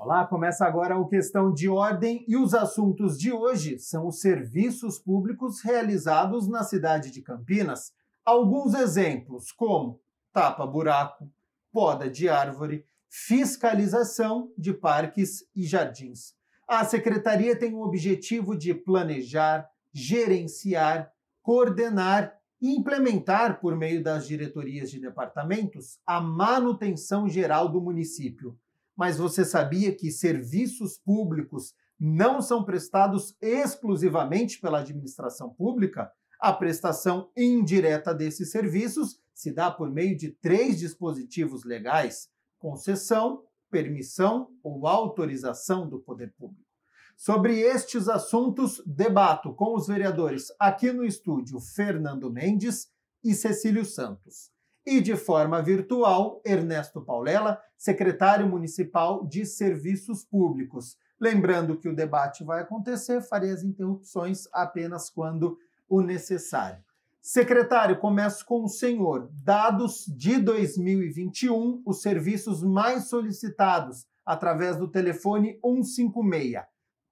Olá, começa agora o Questão de Ordem e os assuntos de hoje são os serviços públicos realizados na cidade de Campinas. Alguns exemplos, como tapa-buraco, poda de árvore, fiscalização de parques e jardins. A secretaria tem o objetivo de planejar, gerenciar, coordenar e implementar, por meio das diretorias de departamentos, a manutenção geral do município. Mas você sabia que serviços públicos não são prestados exclusivamente pela administração pública? A prestação indireta desses serviços se dá por meio de 3 dispositivos legais: concessão, permissão ou autorização do poder público. Sobre estes assuntos, debato com os vereadores aqui no estúdio Fernando Mendes e Cecílio Santos. E de forma virtual, Ernesto Paulela, secretário municipal de Serviços Públicos. Lembrando que o debate vai acontecer, farei as interrupções apenas quando o necessário. Secretário, começo com o senhor. Dados de 2021, os serviços mais solicitados através do telefone 156.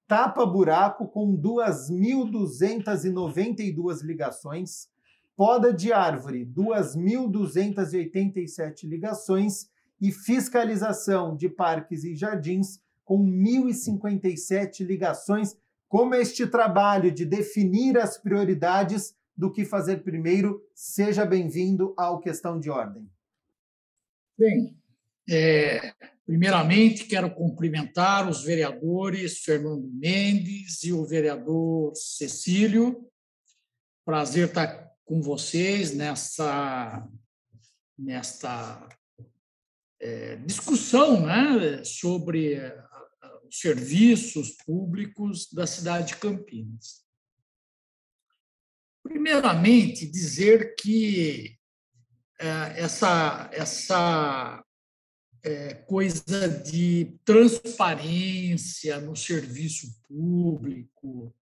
Tapa-buraco com 2.292 ligações. Poda de árvore, 2.287 ligações, e fiscalização de parques e jardins, com 1.057 ligações. Como este trabalho de definir as prioridades do que fazer primeiro, seja bem-vindo ao Questão de Ordem. Bem, primeiramente quero cumprimentar os vereadores Fernando Mendes e o vereador Cecílio. Prazer estar com vocês nesta discussão, né, sobre os serviços públicos da cidade de Campinas. Primeiramente, dizer que essa coisa de transparência no serviço público,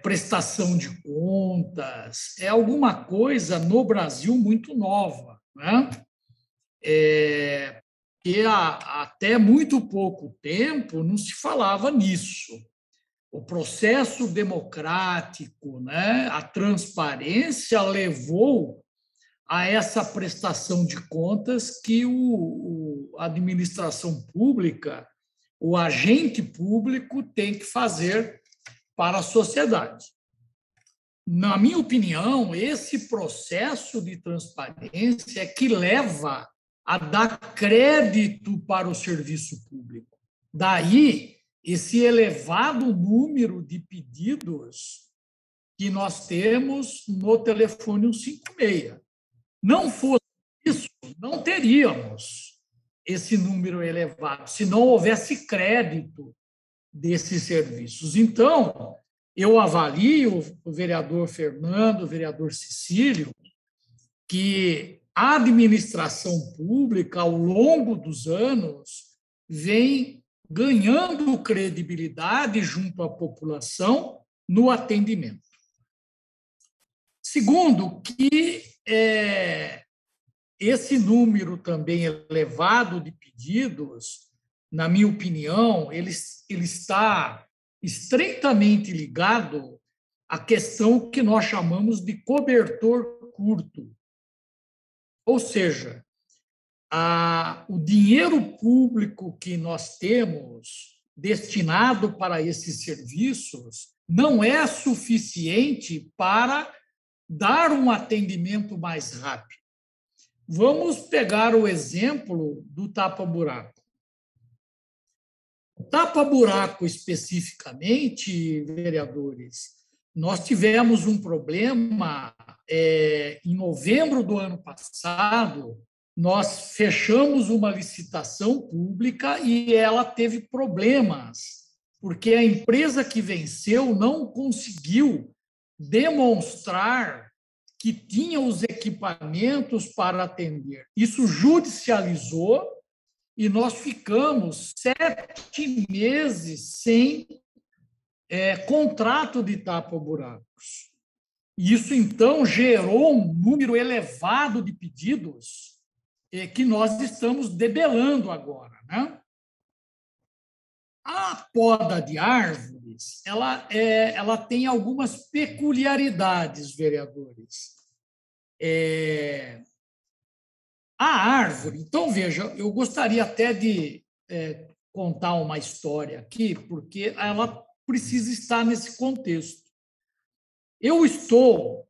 prestação de contas, é alguma coisa no Brasil muito nova, né? Que até muito pouco tempo não se falava nisso. O processo democrático, né, a transparência levou a essa prestação de contas que a administração pública, o agente público tem que fazer para a sociedade. Na minha opinião, esse processo de transparência é que leva a dar crédito para o serviço público. Daí, esse elevado número de pedidos que nós temos no telefone 156. Não fosse isso, não teríamos esse número elevado, se não houvesse crédito desses serviços. Então, eu avalio, o vereador Fernando, o vereador Cecílio, que a administração pública, ao longo dos anos, vem ganhando credibilidade junto à população no atendimento. Segundo, que esse número também elevado de pedidos, na minha opinião, ele está estreitamente ligado à questão que nós chamamos de cobertor curto. Ou seja, o dinheiro público que nós temos destinado para esses serviços não é suficiente para dar um atendimento mais rápido. Vamos pegar o exemplo do tapa-buraco. O tapa-buraco, especificamente, vereadores, nós tivemos um problema em novembro do ano passado. Nós fechamos uma licitação pública e ela teve problemas, porque a empresa que venceu não conseguiu demonstrar que tinha os equipamentos para atender. Isso judicializou e nós ficamos 7 meses sem contrato de tapa-buracos. Isso, então, gerou um número elevado de pedidos que nós estamos debelando agora, né? A poda de árvores, ela tem algumas peculiaridades, vereadores. A árvore, então, veja, eu gostaria até de contar uma história aqui, porque ela precisa estar nesse contexto. Eu estou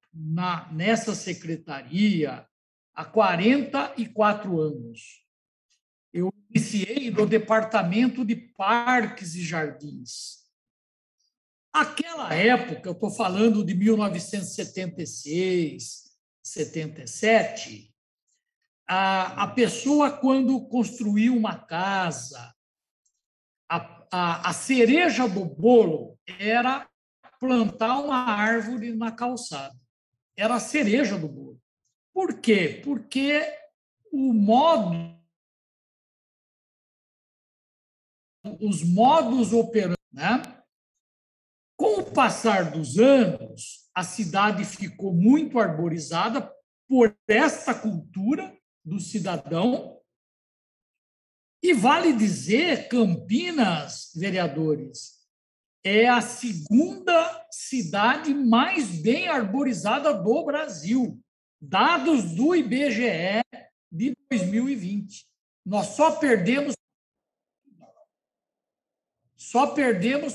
nessa secretaria há 44 anos. Eu iniciei no Departamento de Parques e Jardins. Aquela época, eu estou falando de 1976, 77, a pessoa, quando construiu uma casa, a cereja do bolo era plantar uma árvore na calçada. Era a cereja do bolo. Por quê? Porque os modos operantes, né? Com o passar dos anos, a cidade ficou muito arborizada por esta cultura do cidadão. E vale dizer, Campinas, vereadores, é a segunda cidade mais bem arborizada do Brasil. Dados do IBGE de 2020. Nós só perdemos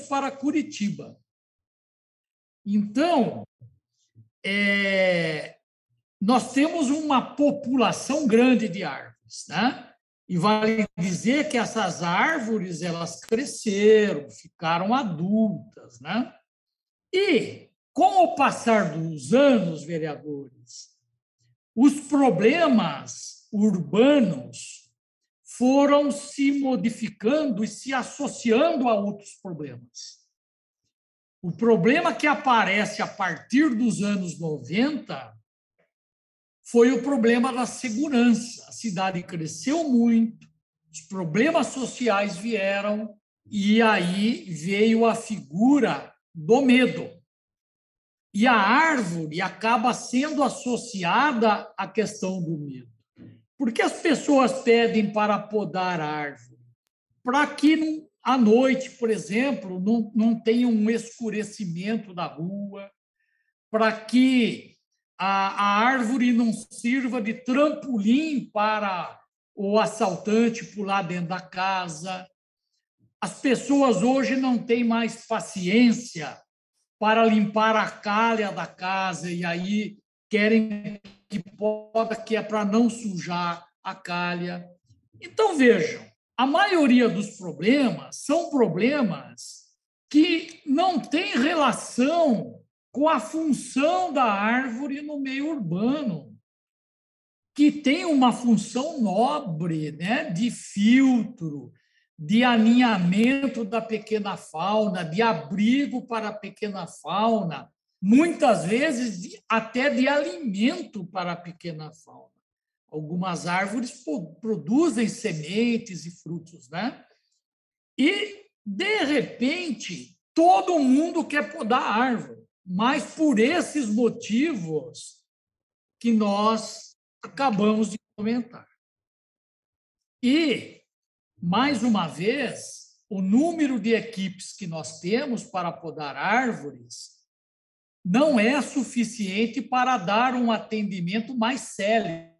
para Curitiba. Então, nós temos uma população grande de árvores, né? E vale dizer que essas árvores, elas cresceram, ficaram adultas, né? E, com o passar dos anos, vereadores, os problemas urbanos foram se modificando e se associando a outros problemas. O problema que aparece a partir dos anos 90 foi o problema da segurança. A cidade cresceu muito, os problemas sociais vieram, e aí veio a figura do medo. E a árvore acaba sendo associada à questão do medo. Por que as pessoas pedem para podar a árvore? Para que à noite, por exemplo, não tenha um escurecimento da rua, para que a árvore não sirva de trampolim para o assaltante pular dentro da casa. As pessoas hoje não têm mais paciência para limpar a calha da casa e aí querem que poda, que é para não sujar a calha. Então, vejam, a maioria dos problemas são problemas que não têm relação com a função da árvore no meio urbano, que tem uma função nobre, né, de filtro, de aninhamento da pequena fauna, de abrigo para a pequena fauna, muitas vezes até de alimento para a pequena fauna. Algumas árvores produzem sementes e frutos, né? E, de repente, todo mundo quer podar a árvore, mas por esses motivos que nós acabamos de comentar. E, mais uma vez, o número de equipes que nós temos para podar árvores não é suficiente para dar um atendimento mais célere,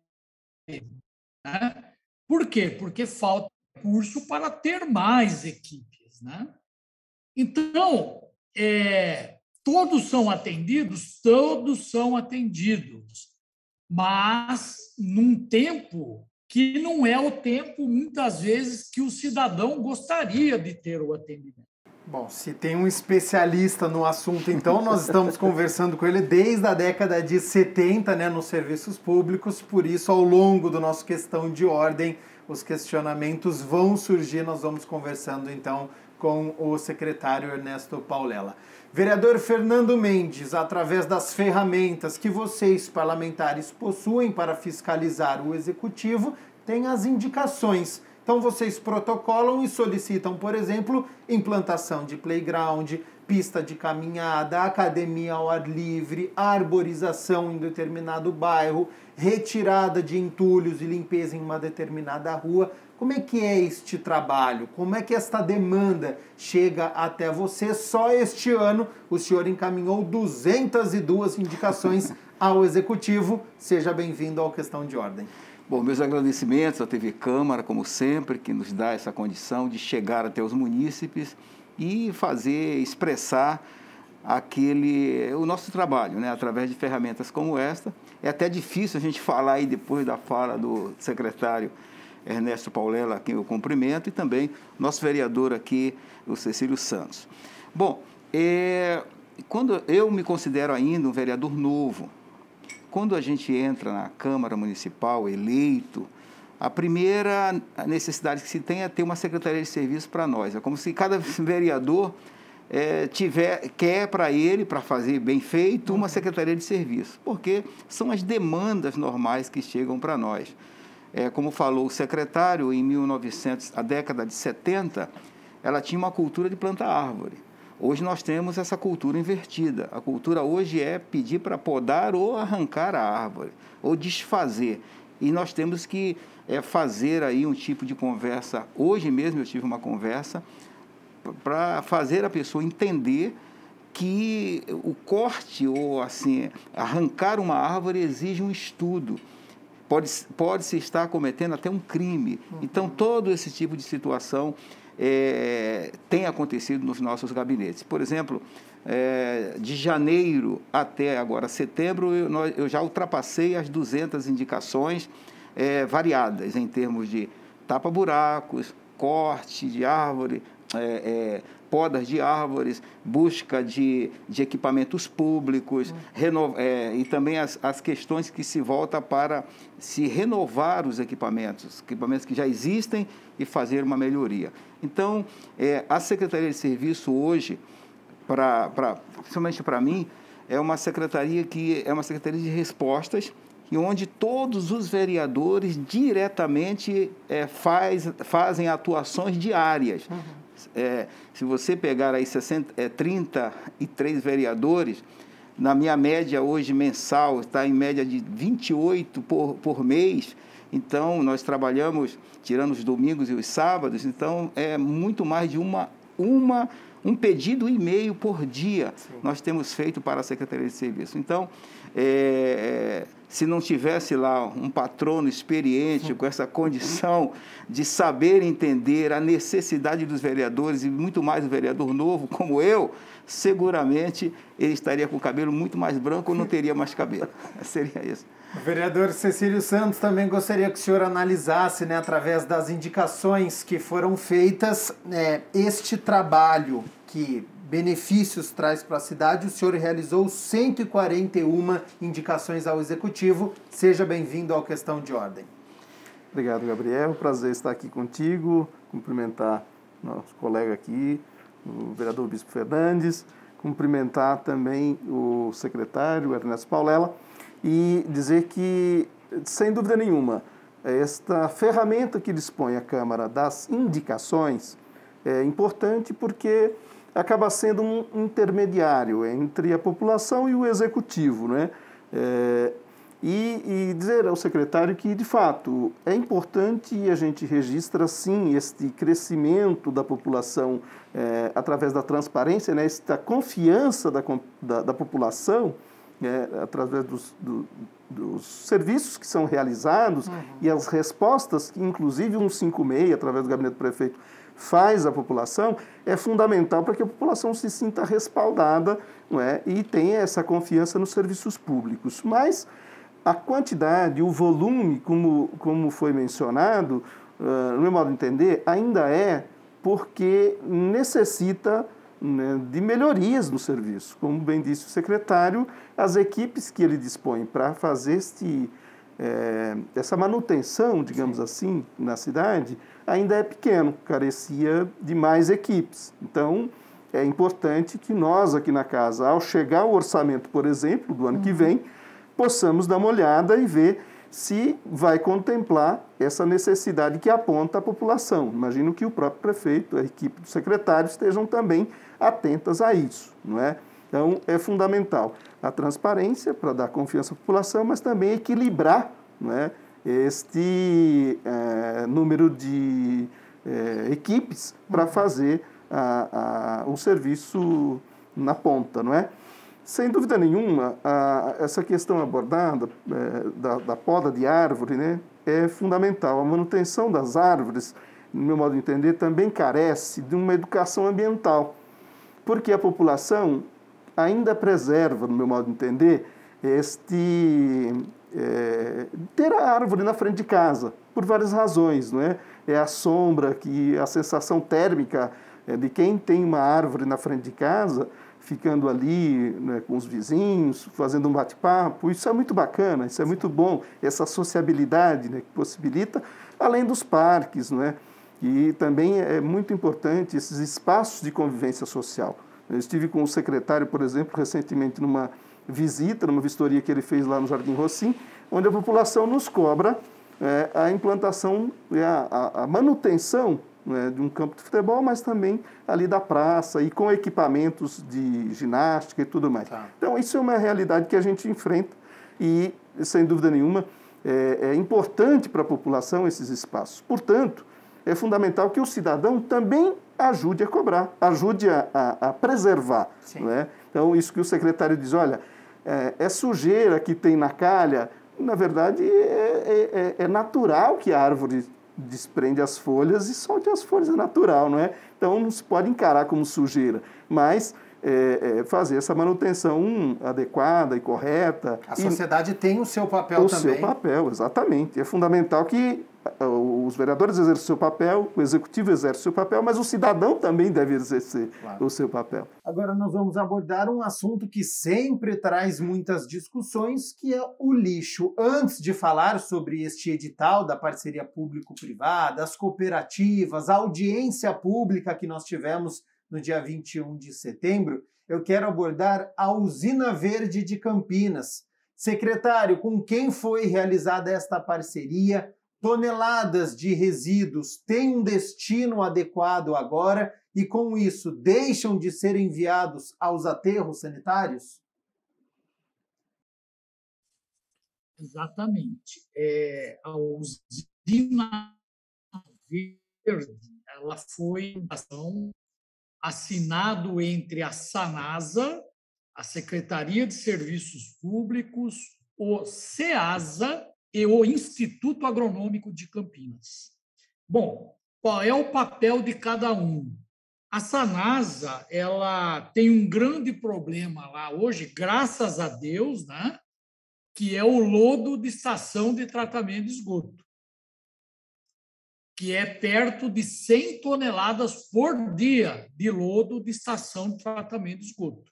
né? Por quê? Porque falta recurso para ter mais equipes, né? Então, todos são atendidos, mas num tempo que não é o tempo, muitas vezes, que o cidadão gostaria de ter o atendimento. Bom, se tem um especialista no assunto, então, nós estamos conversando com ele desde a década de 70, né, nos serviços públicos, por isso, ao longo do nosso Questão de Ordem, os questionamentos vão surgir, nós vamos conversando, então, com o secretário Ernesto Paulela. Vereador Fernando Mendes, através das ferramentas que vocês, parlamentares, possuem para fiscalizar o Executivo, tem as indicações Então vocês protocolam e solicitam, por exemplo, implantação de playground, pista de caminhada, academia ao ar livre, arborização em determinado bairro, retirada de entulhos e limpeza em uma determinada rua. Como é que é este trabalho? Como é que esta demanda chega até você? Só este ano o senhor encaminhou 202 indicações ao Executivo. Seja bem-vindo ao Questão de Ordem. Bom, meus agradecimentos à TV Câmara, como sempre, que nos dá essa condição de chegar até os munícipes e expressar o nosso trabalho, né, através de ferramentas como esta. É até difícil a gente falar aí depois da fala do secretário Ernesto Paulela, a quem eu cumprimento, e também nosso vereador aqui, o Cecílio Santos. Bom, quando eu me considero ainda um vereador novo, quando a gente entra na Câmara Municipal eleito, a primeira necessidade que se tem é ter uma secretaria de serviço para nós. É como se cada vereador quer para ele, para fazer bem feito, uma secretaria de serviço, porque são as demandas normais que chegam para nós. Como falou o secretário, em 1900, a década de 70, ela tinha uma cultura de plantar árvore. Hoje nós temos essa cultura invertida. A cultura hoje é pedir para podar ou arrancar a árvore, ou desfazer. E nós temos que fazer aí um tipo de conversa. Hoje mesmo eu tive uma conversa para fazer a pessoa entender que o corte ou assim, arrancar uma árvore exige um estudo. Pode-se estar cometendo até um crime. Então, todo esse tipo de situação tem acontecido nos nossos gabinetes. Por exemplo, de janeiro até agora setembro, eu já ultrapassei as 200 indicações variadas em termos de tapa-buracos, corte de árvore, podas de árvores, busca de equipamentos públicos, e também as questões que se voltam para se renovar os equipamentos que já existem e fazer uma melhoria. Então, a Secretaria de Serviço hoje, principalmente para mim, é uma secretaria de respostas, e onde todos os vereadores diretamente fazem atuações diárias. Se você pegar aí 33 vereadores, na minha média hoje mensal está em média de 28 por mês. Então, nós trabalhamos, tirando os domingos e os sábados, então é muito mais de um pedido e meio por dia. Sim. Nós temos feito para a Secretaria de Serviço. Então, se não tivesse lá um patrono experiente com essa condição de saber entender a necessidade dos vereadores, e muito mais o vereador novo como eu, seguramente ele estaria com o cabelo muito mais branco ou não teria mais cabelo. Seria isso. O vereador Cecílio Santos também gostaria que o senhor analisasse, né, através das indicações que foram feitas, este trabalho que benefícios traz para a cidade. O senhor realizou 141 indicações ao Executivo. Seja bem-vindo ao Questão de Ordem. Obrigado, Gabriel. Prazer estar aqui contigo, cumprimentar nosso colega aqui, o vereador Bispo Fernandes, cumprimentar também o secretário Ernesto Paulela e dizer que, sem dúvida nenhuma, esta ferramenta que dispõe a Câmara das indicações é importante porque acaba sendo um intermediário entre a população e o Executivo, né? E dizer ao secretário que, de fato, é importante e a gente registra, sim, este crescimento da população através da transparência, né? Esta confiança da população, através dos serviços que são realizados e as respostas que, inclusive, 156, através do Gabinete do Prefeito, faz à população, é fundamental para que a população se sinta respaldada, não é? E tenha essa confiança nos serviços públicos. Mas a quantidade, o volume, como foi mencionado, no meu modo de entender, ainda porque necessita, né, de melhorias no serviço. Como bem disse o secretário, as equipes que ele dispõe para fazer essa manutenção, digamos assim, na cidade, ainda é pequeno, carecia de mais equipes. Então, é importante que nós aqui na casa, ao chegar o orçamento, por exemplo, do ano que vem, possamos dar uma olhada e ver se vai contemplar essa necessidade que aponta a população. Imagino que o próprio prefeito, a equipe do secretário estejam também atentas a isso, não é? Então, é fundamental a transparência para dar confiança à população, mas também equilibrar, não é, este número de equipes para fazer o serviço na ponta, não é? Sem dúvida nenhuma, essa questão abordada da poda de árvore, né, é fundamental. A manutenção das árvores, no meu modo de entender, também carece de uma educação ambiental, porque a população ainda preserva, no meu modo de entender, ter a árvore na frente de casa, por várias razões, não é? É a sombra, a sensação térmica de quem tem uma árvore na frente de casa, ficando ali, né, com os vizinhos, fazendo um bate-papo. Isso é muito bacana, isso é muito bom, essa sociabilidade, né, que possibilita, além dos parques, não é? E também é muito importante esses espaços de convivência social. Eu estive com o secretário, por exemplo, recentemente numa visita, numa vistoria que ele fez lá no Jardim Rossim, onde a população nos cobra a implantação, a manutenção, né, de um campo de futebol, mas também ali da praça e com equipamentos de ginástica e tudo mais. Tá. Então, isso é uma realidade que a gente enfrenta e, sem dúvida nenhuma, é importante para a população esses espaços. Portanto, é fundamental que o cidadão também ajude a cobrar, ajude a preservar. Não é? Então, isso que o secretário diz, olha, é sujeira que tem na calha, na verdade, é natural que a árvore desprende as folhas e solte as folhas, é natural, não é? Então, não se pode encarar como sujeira, mas fazer essa manutenção adequada e correta. A sociedade tem o seu papel também. O seu papel, exatamente. É fundamental que os vereadores exerçam o seu papel, o executivo exerce o seu papel, mas o cidadão também deve exercer o seu papel. Agora nós vamos abordar um assunto que sempre traz muitas discussões, que é o lixo. Antes de falar sobre este edital da parceria público-privada, as cooperativas, a audiência pública que nós tivemos no dia 21 de setembro, eu quero abordar a Usina Verde de Campinas. Secretário, com quem foi realizada esta parceria? Toneladas de resíduos têm um destino adequado agora e, com isso, deixam de ser enviados aos aterros sanitários? Exatamente. A Usina Verde, ela foi assinado entre a Sanasa, a Secretaria de Serviços Públicos, o SEASA e o Instituto Agronômico de Campinas. Bom, qual é o papel de cada um? A Sanasa, ela tem um grande problema lá hoje, graças a Deus, né? Que é o lodo de estação de tratamento de esgoto, que é perto de 100 toneladas por dia de lodo de estação de tratamento de esgoto.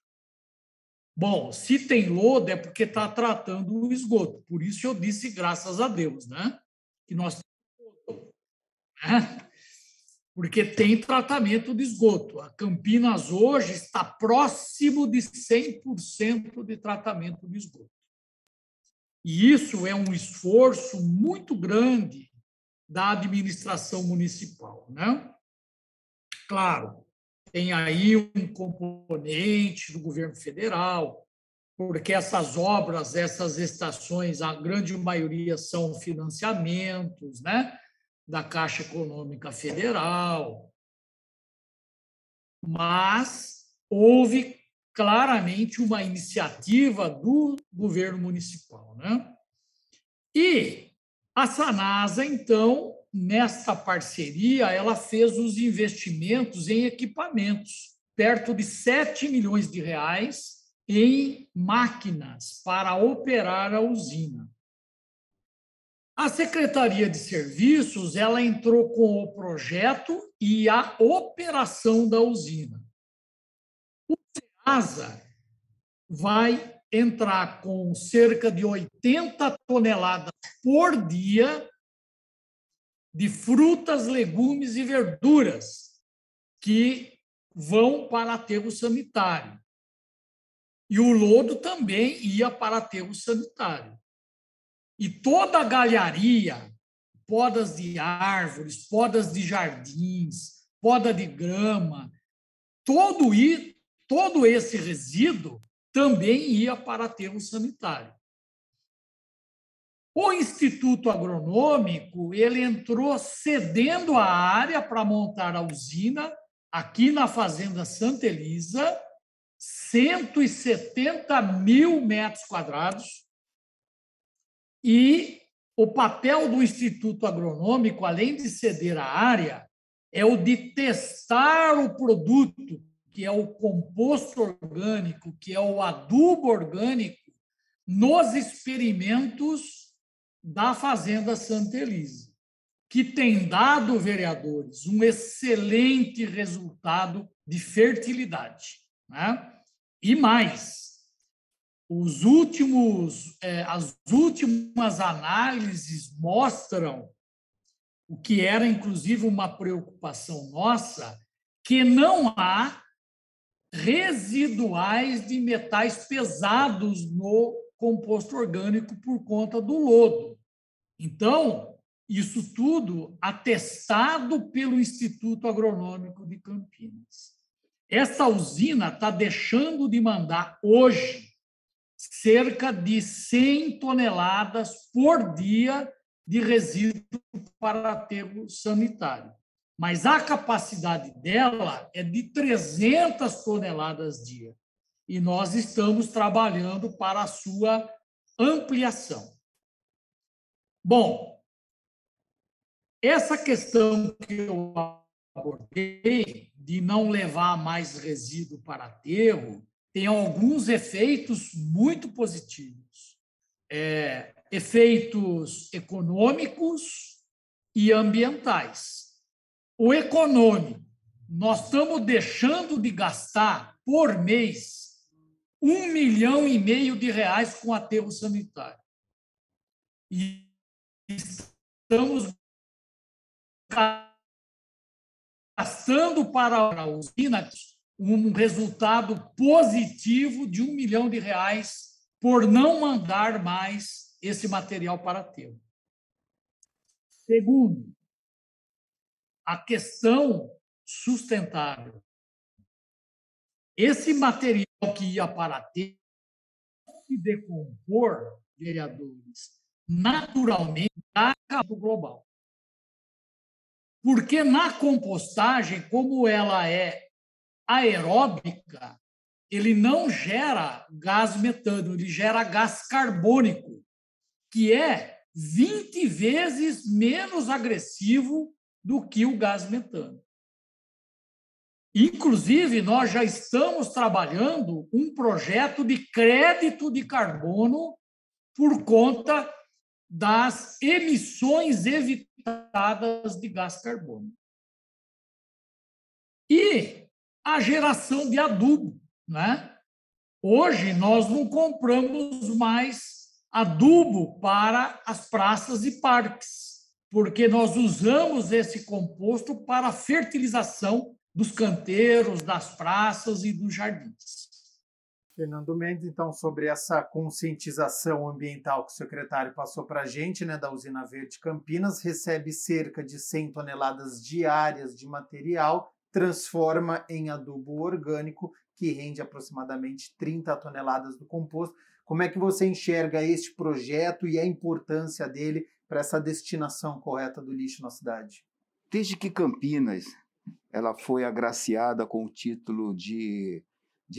Bom, se tem lodo é porque está tratando o esgoto. Por isso eu disse graças a Deus, né? Que nós temos lodo, né? Porque tem tratamento de esgoto. A Campinas hoje está próximo de 100% de tratamento de esgoto. E isso é um esforço muito grande da administração municipal, né? Claro, tem aí um componente do governo federal, porque essas obras, essas estações, a grande maioria são financiamentos, né, da Caixa Econômica Federal, mas houve claramente uma iniciativa do governo municipal, né? E a Sanasa, então, nessa parceria, ela fez os investimentos em equipamentos, perto de 7 milhões de reais em máquinas para operar a usina. A Secretaria de Serviços, ela entrou com o projeto e a operação da usina. O SEASA vai entrar com cerca de 80 toneladas por dia de frutas, legumes e verduras que vão para aterro sanitário. E o lodo também ia para aterro sanitário. E toda a galharia, podas de árvores, podas de jardins, poda de grama, todo esse resíduo também ia para aterro sanitário. O Instituto Agronômico ele entrou cedendo a área para montar a usina aqui na Fazenda Santa Elisa, 170 mil metros quadrados, e o papel do Instituto Agronômico, além de ceder a área, é o de testar o produto, que é o composto orgânico, que é o adubo orgânico, nos experimentos da Fazenda Santa Elisa, que tem dado, vereadores, um excelente resultado de fertilidade, né? E mais, as últimas análises mostram o que era, inclusive, uma preocupação nossa, que não há residuais de metais pesados no composto orgânico por conta do lodo. Então, isso tudo atestado pelo Instituto Agronômico de Campinas. Essa usina está deixando de mandar hoje cerca de 100 toneladas por dia de resíduo para aterro sanitário. Mas a capacidade dela é de 300 toneladas dia. E nós estamos trabalhando para a sua ampliação. Bom, essa questão que eu abordei de não levar mais resíduo para aterro tem alguns efeitos muito positivos. Efeitos econômicos e ambientais. O econômico, nós estamos deixando de gastar por mês R$ 1,5 milhão com aterro sanitário. E estamos gastando para a usina um resultado positivo de R$ 1 milhão por não mandar mais esse material para aterro. Segundo, a questão sustentável. Esse material que ia para aterro se decompor, vereadores, naturalmente para o global. Porque na compostagem, como ela é aeróbica, ele não gera gás metano, ele gera gás carbônico, que é 20 vezes menos agressivo do que o gás metano. Inclusive, nós já estamos trabalhando um projeto de crédito de carbono por conta das emissões evitadas de gás carbônico. E a geração de adubo, né? Hoje, nós não compramos mais adubo para as praças e parques, porque nós usamos esse composto para a fertilização dos canteiros, das praças e dos jardins. Fernando Mendes, então, sobre essa conscientização ambiental que o secretário passou para a gente, né, da Usina Verde Campinas, recebe cerca de 100 toneladas diárias de material, transforma em adubo orgânico, que rende aproximadamente 30 toneladas do composto. Como é que você enxerga este projeto e a importância dele para essa destinação correta do lixo na cidade? Desde que Campinas ela foi agraciada com o título de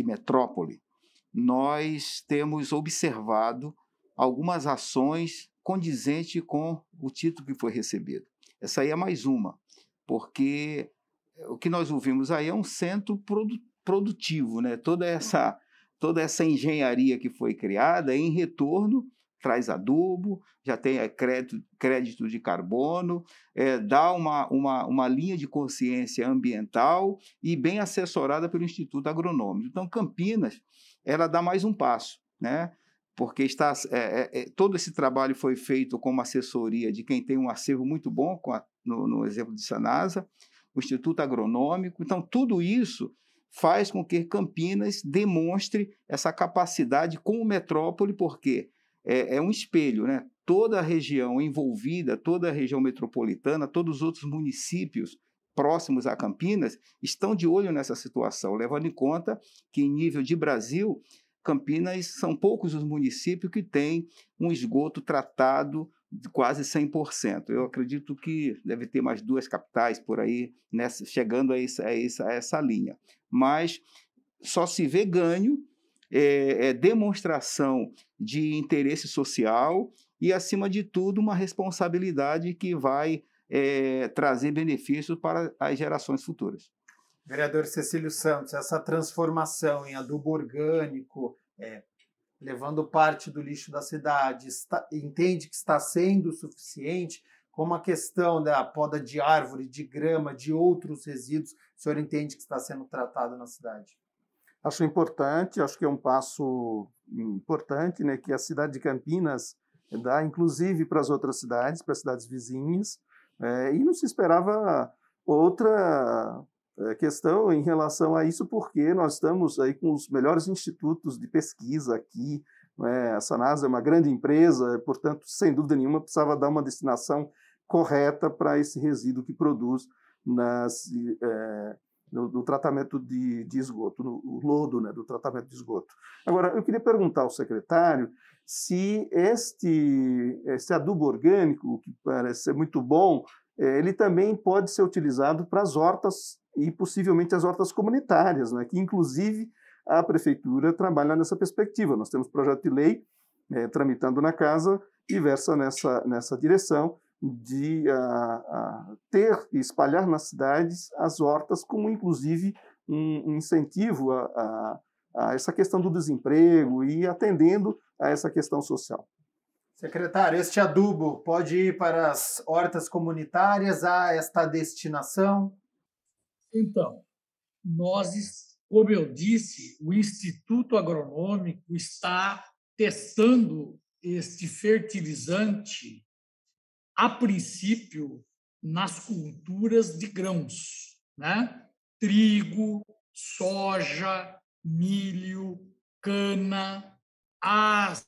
metrópole, nós temos observado algumas ações condizentes com o título que foi recebido. Essa aí é mais uma, porque o que nós ouvimos aí é um centro produtivo, né? Toda essa engenharia que foi criada, em retorno, traz adubo, já tem crédito de carbono, dá uma linha de consciência ambiental e bem assessorada pelo Instituto Agronômico. Então, Campinas, ela dá mais um passo, né? Porque todo esse trabalho foi feito com uma assessoria de quem tem um acervo muito bom, no exemplo de Sanasa, o Instituto Agronômico. Então, tudo isso faz com que Campinas demonstre essa capacidade como metrópole, porque é um espelho, né? toda a região envolvida, toda a região metropolitana, todos os outros municípios próximos a Campinas estão de olho nessa situação, levando em conta que, em nível de Brasil, Campinas são poucos os municípios que têm um esgoto tratado de quase 100%. Eu acredito que deve ter mais 2 capitais por aí, chegando a essa linha. Mas só se vê ganho, demonstração de interesse social e, acima de tudo, uma responsabilidade que vai trazer benefícios para as gerações futuras. Vereador Cecílio Santos, essa transformação em adubo orgânico, levando parte do lixo da cidade, entende que está sendo suficiente? Como a questão da poda de árvore, de grama, de outros resíduos, o senhor entende que está sendo tratado na cidade? Acho importante, acho que é um passo importante, né, que a cidade de Campinas dá, inclusive para as outras cidades, para as cidades vizinhas, e não se esperava outra questão em relação a isso, porque nós estamos aí com os melhores institutos de pesquisa aqui, a Sanasa é uma grande empresa, portanto, sem dúvida nenhuma, precisava dar uma destinação correta para esse resíduo que produz no tratamento de esgoto, no lodo, né, do tratamento de esgoto. Agora, eu queria perguntar ao secretário se este adubo orgânico, que parece ser muito bom, ele também pode ser utilizado para as hortas e possivelmente as hortas comunitárias, né, que inclusive a prefeitura trabalha nessa perspectiva. Nós temos projeto de lei tramitando na casa e versa nessa direção de ter e espalhar nas cidades as hortas como, inclusive, um incentivo a essa questão do desemprego e atendendo a essa questão social. Secretário, este adubo pode ir para as hortas comunitárias, a esta destinação? Então, como eu disse, o Instituto Agronômico está testando este fertilizante, a princípio, nas culturas de grãos, né? Trigo, soja, milho, cana. As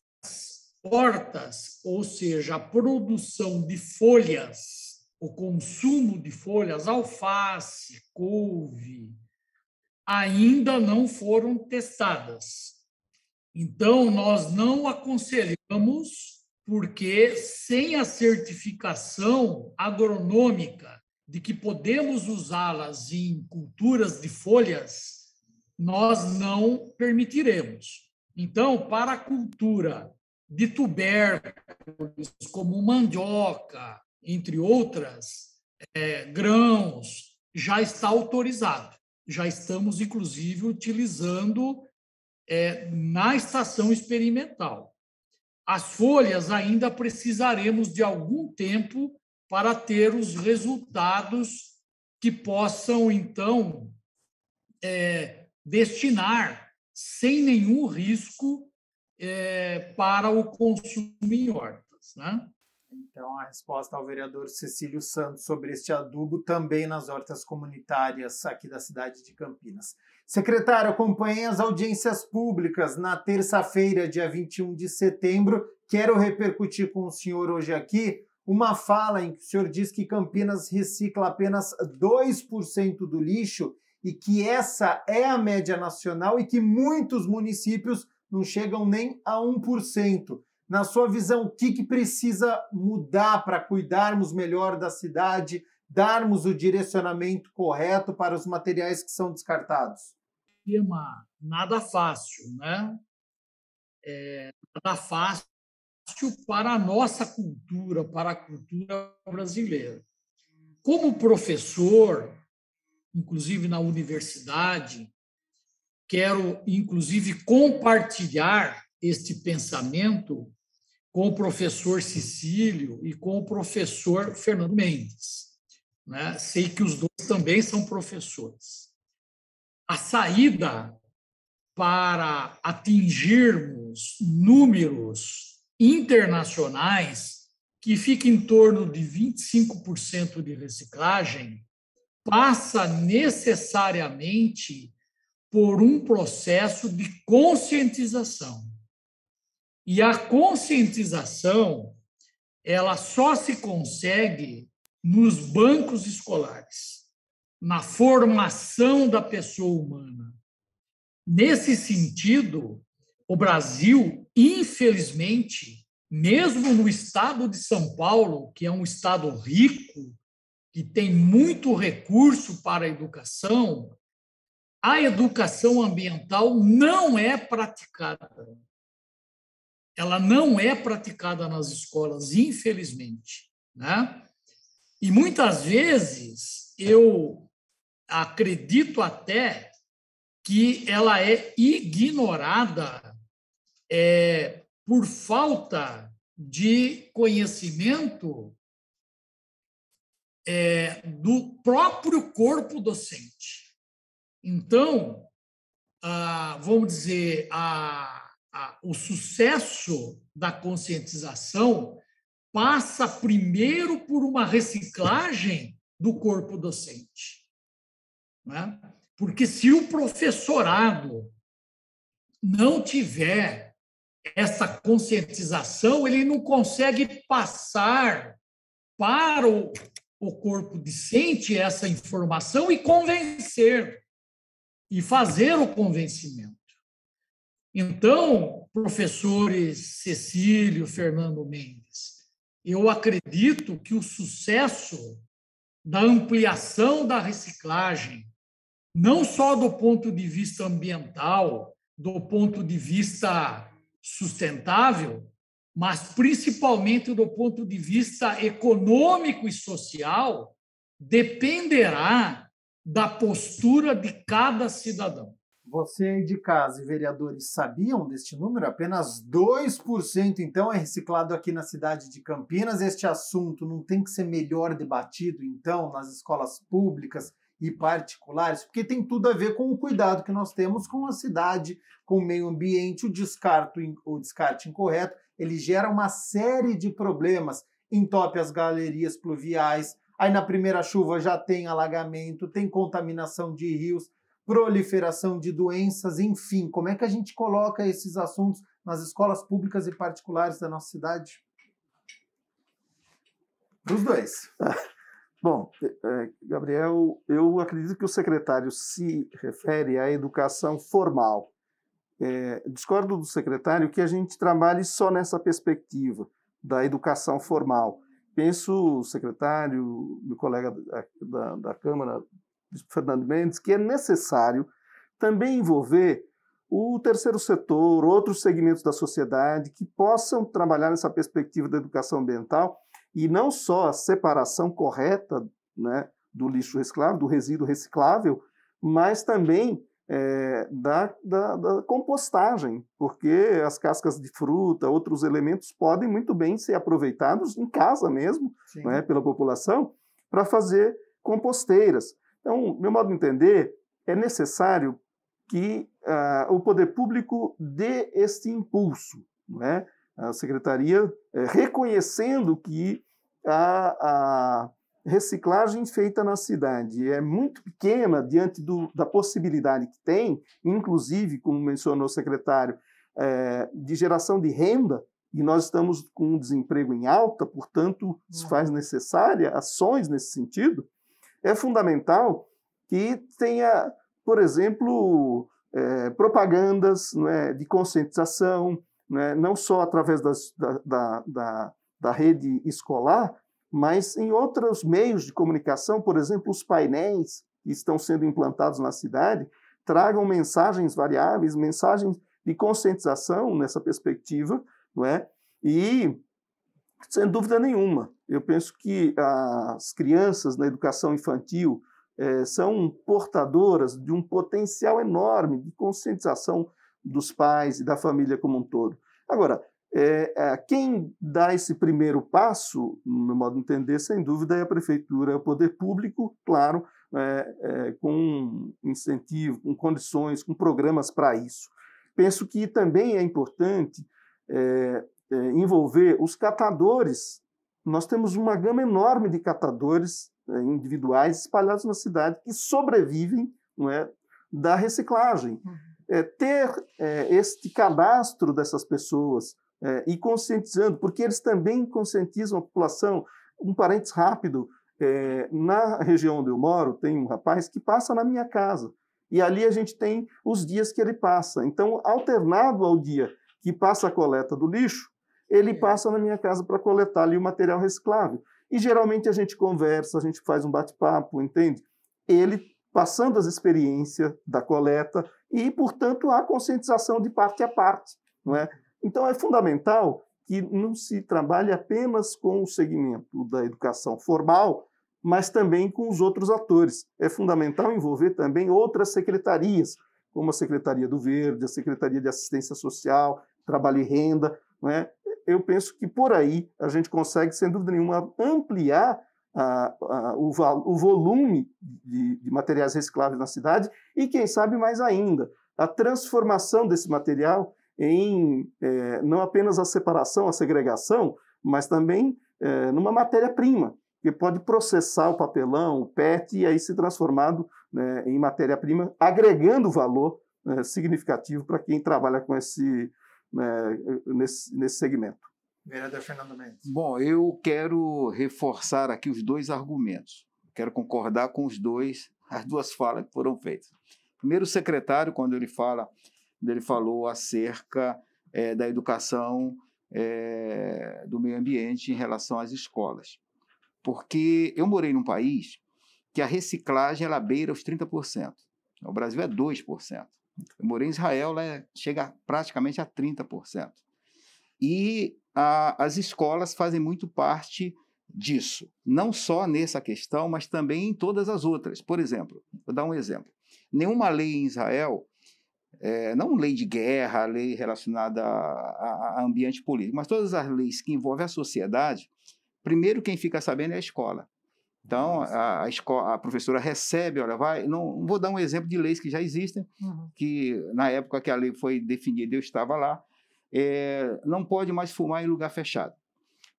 hortas, ou seja, a produção de folhas, o consumo de folhas, alface, couve, ainda não foram testadas. Então, nós não aconselhamos, porque sem a certificação agronômica de que podemos usá-las em culturas de folhas, nós não permitiremos. Então, para a cultura de tubérculos, como mandioca, entre outras, grãos, já está autorizado. Já estamos, inclusive, utilizando na estação experimental. As folhas ainda precisaremos de algum tempo para ter os resultados que possam, então, destinar sem nenhum risco para o consumo em hortas, né? Então, a resposta ao vereador Cecílio Santos sobre este adubo também nas hortas comunitárias aqui da cidade de Campinas. Secretário, acompanhei as audiências públicas na terça-feira, dia 21 de setembro. Quero repercutir com o senhor hoje aqui uma fala em que o senhor diz que Campinas recicla apenas 2% do lixo e que essa é a média nacional e que muitos municípios não chegam nem a 1%. Na sua visão, o que precisa mudar para cuidarmos melhor da cidade, darmos o direcionamento correto para os materiais que são descartados? Tema nada fácil, né? Nada fácil para a nossa cultura, para a cultura brasileira. Como professor, inclusive na universidade, quero, inclusive, compartilhar este pensamento com o professor Cecílio e com o professor Fernando Mendes, né? Sei que os dois também são professores. A saída para atingirmos números internacionais que fiquem em torno de 25% de reciclagem passa necessariamente por um processo de conscientização. E a conscientização ela só se consegue nos bancos escolares, na formação da pessoa humana. Nesse sentido, o Brasil, infelizmente, mesmo no estado de São Paulo, que é um estado rico, que tem muito recurso para a educação ambiental não é praticada. Ela não é praticada nas escolas, infelizmente, né? E muitas vezes eu acredito até que ela é ignorada por falta de conhecimento do próprio corpo docente. Então, vamos dizer, o sucesso da conscientização passa primeiro por uma reciclagem do corpo docente, né? Porque se o professorado não tiver essa conscientização, ele não consegue passar para o corpo docente essa informação e convencer, e fazer o convencimento. Então, professores Cecílio, Fernando Mendes, eu acredito que o sucesso da ampliação da reciclagem, não só do ponto de vista ambiental, do ponto de vista sustentável, mas principalmente do ponto de vista econômico e social, dependerá da postura de cada cidadão. Você aí de casa e vereadores sabiam deste número? Apenas 2%, então, é reciclado aqui na cidade de Campinas. Este assunto não tem que ser melhor debatido, então, nas escolas públicas e particulares, porque tem tudo a ver com o cuidado que nós temos com a cidade, com o meio ambiente, o descarte incorreto. Ele gera uma série de problemas, entope as galerias pluviais, aí na primeira chuva já tem alagamento, tem contaminação de rios, proliferação de doenças, enfim. Como é que a gente coloca esses assuntos nas escolas públicas e particulares da nossa cidade? Dos dois. Bom, Gabriel, eu acredito que o secretário se refere à educação formal. Discordo do secretário que a gente trabalhe só nessa perspectiva da educação formal. Penso, o secretário, meu colega da Câmara, Fernando Mendes, que é necessário também envolver o terceiro setor, outros segmentos da sociedade que possam trabalhar nessa perspectiva da educação ambiental e não só a separação correta, né, do lixo reciclável, do resíduo reciclável, mas também da compostagem, porque as cascas de fruta, outros elementos podem muito bem ser aproveitados em casa mesmo, né, pela população, para fazer composteiras. Então, meu modo de entender, é necessário que o poder público dê este impulso, né? A secretaria reconhecendo que a reciclagem feita na cidade é muito pequena diante da possibilidade que tem, inclusive, como mencionou o secretário, de geração de renda, e nós estamos com um desemprego em alta, portanto, se faz necessária ações nesse sentido. É fundamental que tenha, por exemplo, propagandas, não é, de conscientização, não só através da rede escolar, mas em outros meios de comunicação, por exemplo, os painéis que estão sendo implantados na cidade, tragam mensagens variáveis, mensagens de conscientização nessa perspectiva, não é? E, sem dúvida nenhuma, eu penso que as crianças na educação infantil são portadoras de um potencial enorme de conscientização dos pais e da família como um todo. Agora, quem dá esse primeiro passo, no meu modo de entender, sem dúvida, é a prefeitura, é o poder público, claro, com incentivo, com condições, com programas para isso. Penso que também é importante envolver os catadores. Nós temos uma gama enorme de catadores individuais espalhados na cidade que sobrevivem, não é, da reciclagem. Ter este cadastro dessas pessoas, e conscientizando, porque eles também conscientizam a população. Um parênteses rápido, na região onde eu moro, tem um rapaz que passa na minha casa, e ali a gente tem os dias que ele passa. Então, alternado ao dia que passa a coleta do lixo, ele passa na minha casa para coletar ali o material reciclável. E geralmente a gente conversa, a gente faz um bate-papo, entende? Ele passando as experiências da coleta e, portanto, a conscientização de parte a parte, não é? Então, é fundamental que não se trabalhe apenas com o segmento da educação formal, mas também com os outros atores. É fundamental envolver também outras secretarias, como a Secretaria do Verde, a Secretaria de Assistência Social, Trabalho e Renda, não é? Eu penso que por aí a gente consegue, sem dúvida nenhuma, ampliar o volume de materiais recicláveis na cidade e, quem sabe, mais ainda, a transformação desse material em não apenas a separação, a segregação, mas também numa matéria-prima, que pode processar o papelão, o PET, e aí ser transformado, né, em matéria-prima, agregando valor significativo para quem trabalha com nesse segmento. Vereador Fernando Mendes. Bom, eu quero reforçar aqui os dois argumentos. Quero concordar com as duas falas que foram feitas. Primeiro, o secretário, quando ele falou acerca da educação do meio ambiente em relação às escolas. Porque eu morei num país que a reciclagem ela beira os 30%. O Brasil é 2%. Eu morei em Israel, ela chega praticamente a 30%. E as escolas fazem muito parte disso. Não só nessa questão, mas também em todas as outras. Por exemplo, vou dar um exemplo. Nenhuma lei em Israel, não lei de guerra, lei relacionada a ambiente político, mas todas as leis que envolvem a sociedade, primeiro quem fica sabendo é a escola. Então, a professora recebe, olha, não vou dar um exemplo de leis que já existem, que na época que a lei foi definida, eu estava lá, não pode mais fumar em lugar fechado.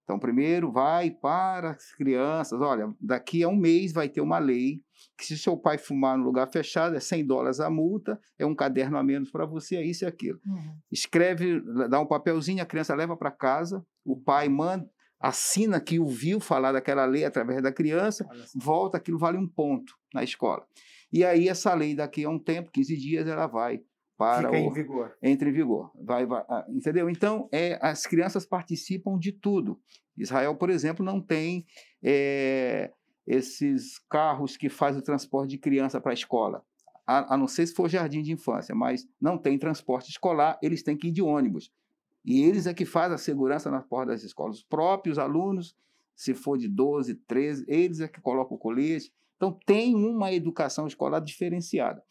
Então, primeiro vai para as crianças, olha, daqui a um mês vai ter uma lei que se seu pai fumar no lugar fechado é $100 a multa, é um caderno a menos para você, é isso e aquilo. Escreve, dá um papelzinho, a criança leva para casa, o pai assina que ouviu falar daquela lei através da criança, volta, aquilo vale 1 ponto na escola. E aí essa lei daqui a um tempo, 15 dias, ela vai para em vigor. Entra em vigor. Entendeu? Então, as crianças participam de tudo. Israel, por exemplo, não tem esses carros que fazem o transporte de criança para a escola. A não ser se for jardim de infância, mas não tem transporte escolar, eles têm que ir de ônibus. E eles é que fazem a segurança na porta das escolas. Os próprios alunos, se for de 12, 13, eles é que colocam o colete. Então, tem uma educação escolar diferenciada.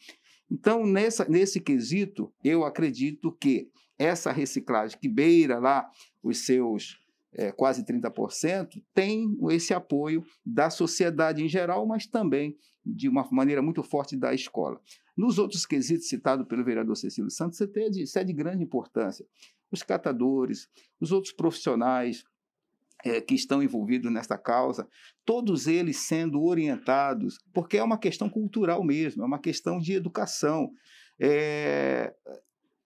Então, nesse quesito, eu acredito que essa reciclagem que beira lá os seus quase 30%, tem esse apoio da sociedade em geral, mas também de uma maneira muito forte da escola. Nos outros quesitos citados pelo vereador Cecílio Santos, isso é de grande importância. Os catadores, os outros profissionais que estão envolvidos nesta causa, todos eles sendo orientados, porque é uma questão cultural mesmo, é uma questão de educação.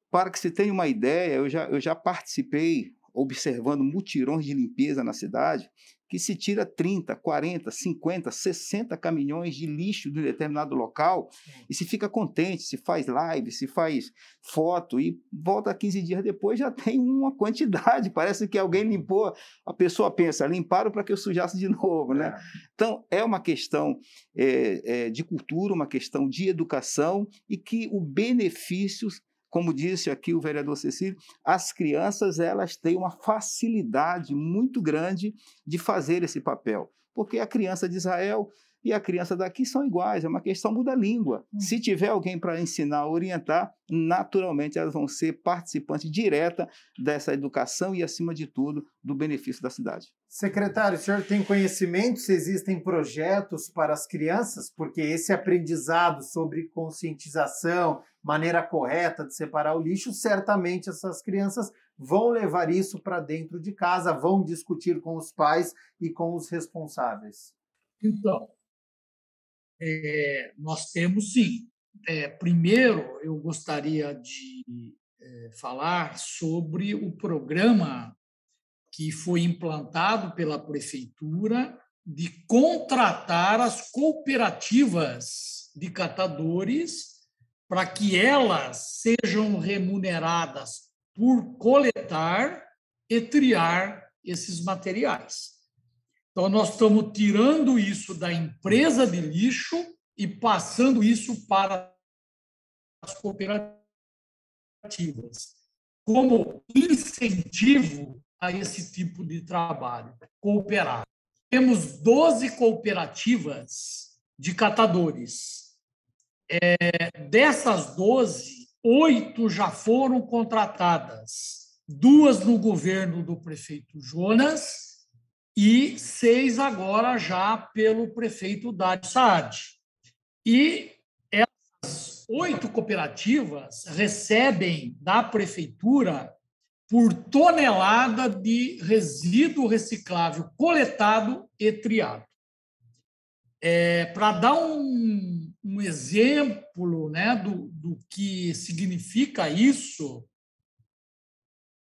Para que se tenha uma ideia, eu já participei observando mutirões de limpeza na cidade, que se tira 30, 40, 50, 60 caminhões de lixo de um determinado local e se fica contente, se faz live, se faz foto e volta 15 dias depois já tem uma quantidade, parece que alguém limpou, a pessoa pensa, limparam para que eu sujasse de novo, né? Então, é uma questão de cultura, uma questão de educação e que o benefício, como disse aqui o vereador Cecílio, as crianças elas têm uma facilidade muito grande de fazer esse papel, porque a criança de Israel e a criança daqui são iguais, é uma questão muda a língua. Se tiver alguém para ensinar, orientar, naturalmente elas vão ser participantes direta dessa educação e, acima de tudo, do benefício da cidade. Secretário, o senhor tem conhecimento se existem projetos para as crianças? Porque esse aprendizado sobre conscientização, maneira correta de separar o lixo, certamente essas crianças vão levar isso para dentro de casa, vão discutir com os pais e com os responsáveis. Então, nós temos sim. Primeiro, eu gostaria de falar sobre o programa que foi implantado pela prefeitura de contratar as cooperativas de catadores para que elas sejam remuneradas por coletar e triar esses materiais. Então, nós estamos tirando isso da empresa de lixo e passando isso para as cooperativas, como incentivo a esse tipo de trabalho cooperado. Temos 12 cooperativas de catadores. Dessas 12, 8 já foram contratadas, 2 no governo do prefeito Jonas e 6 agora já pelo prefeito Dário Saad. E essas 8 cooperativas recebem da prefeitura por tonelada de resíduo reciclável coletado e triado. Para dar um exemplo, né, do que significa isso,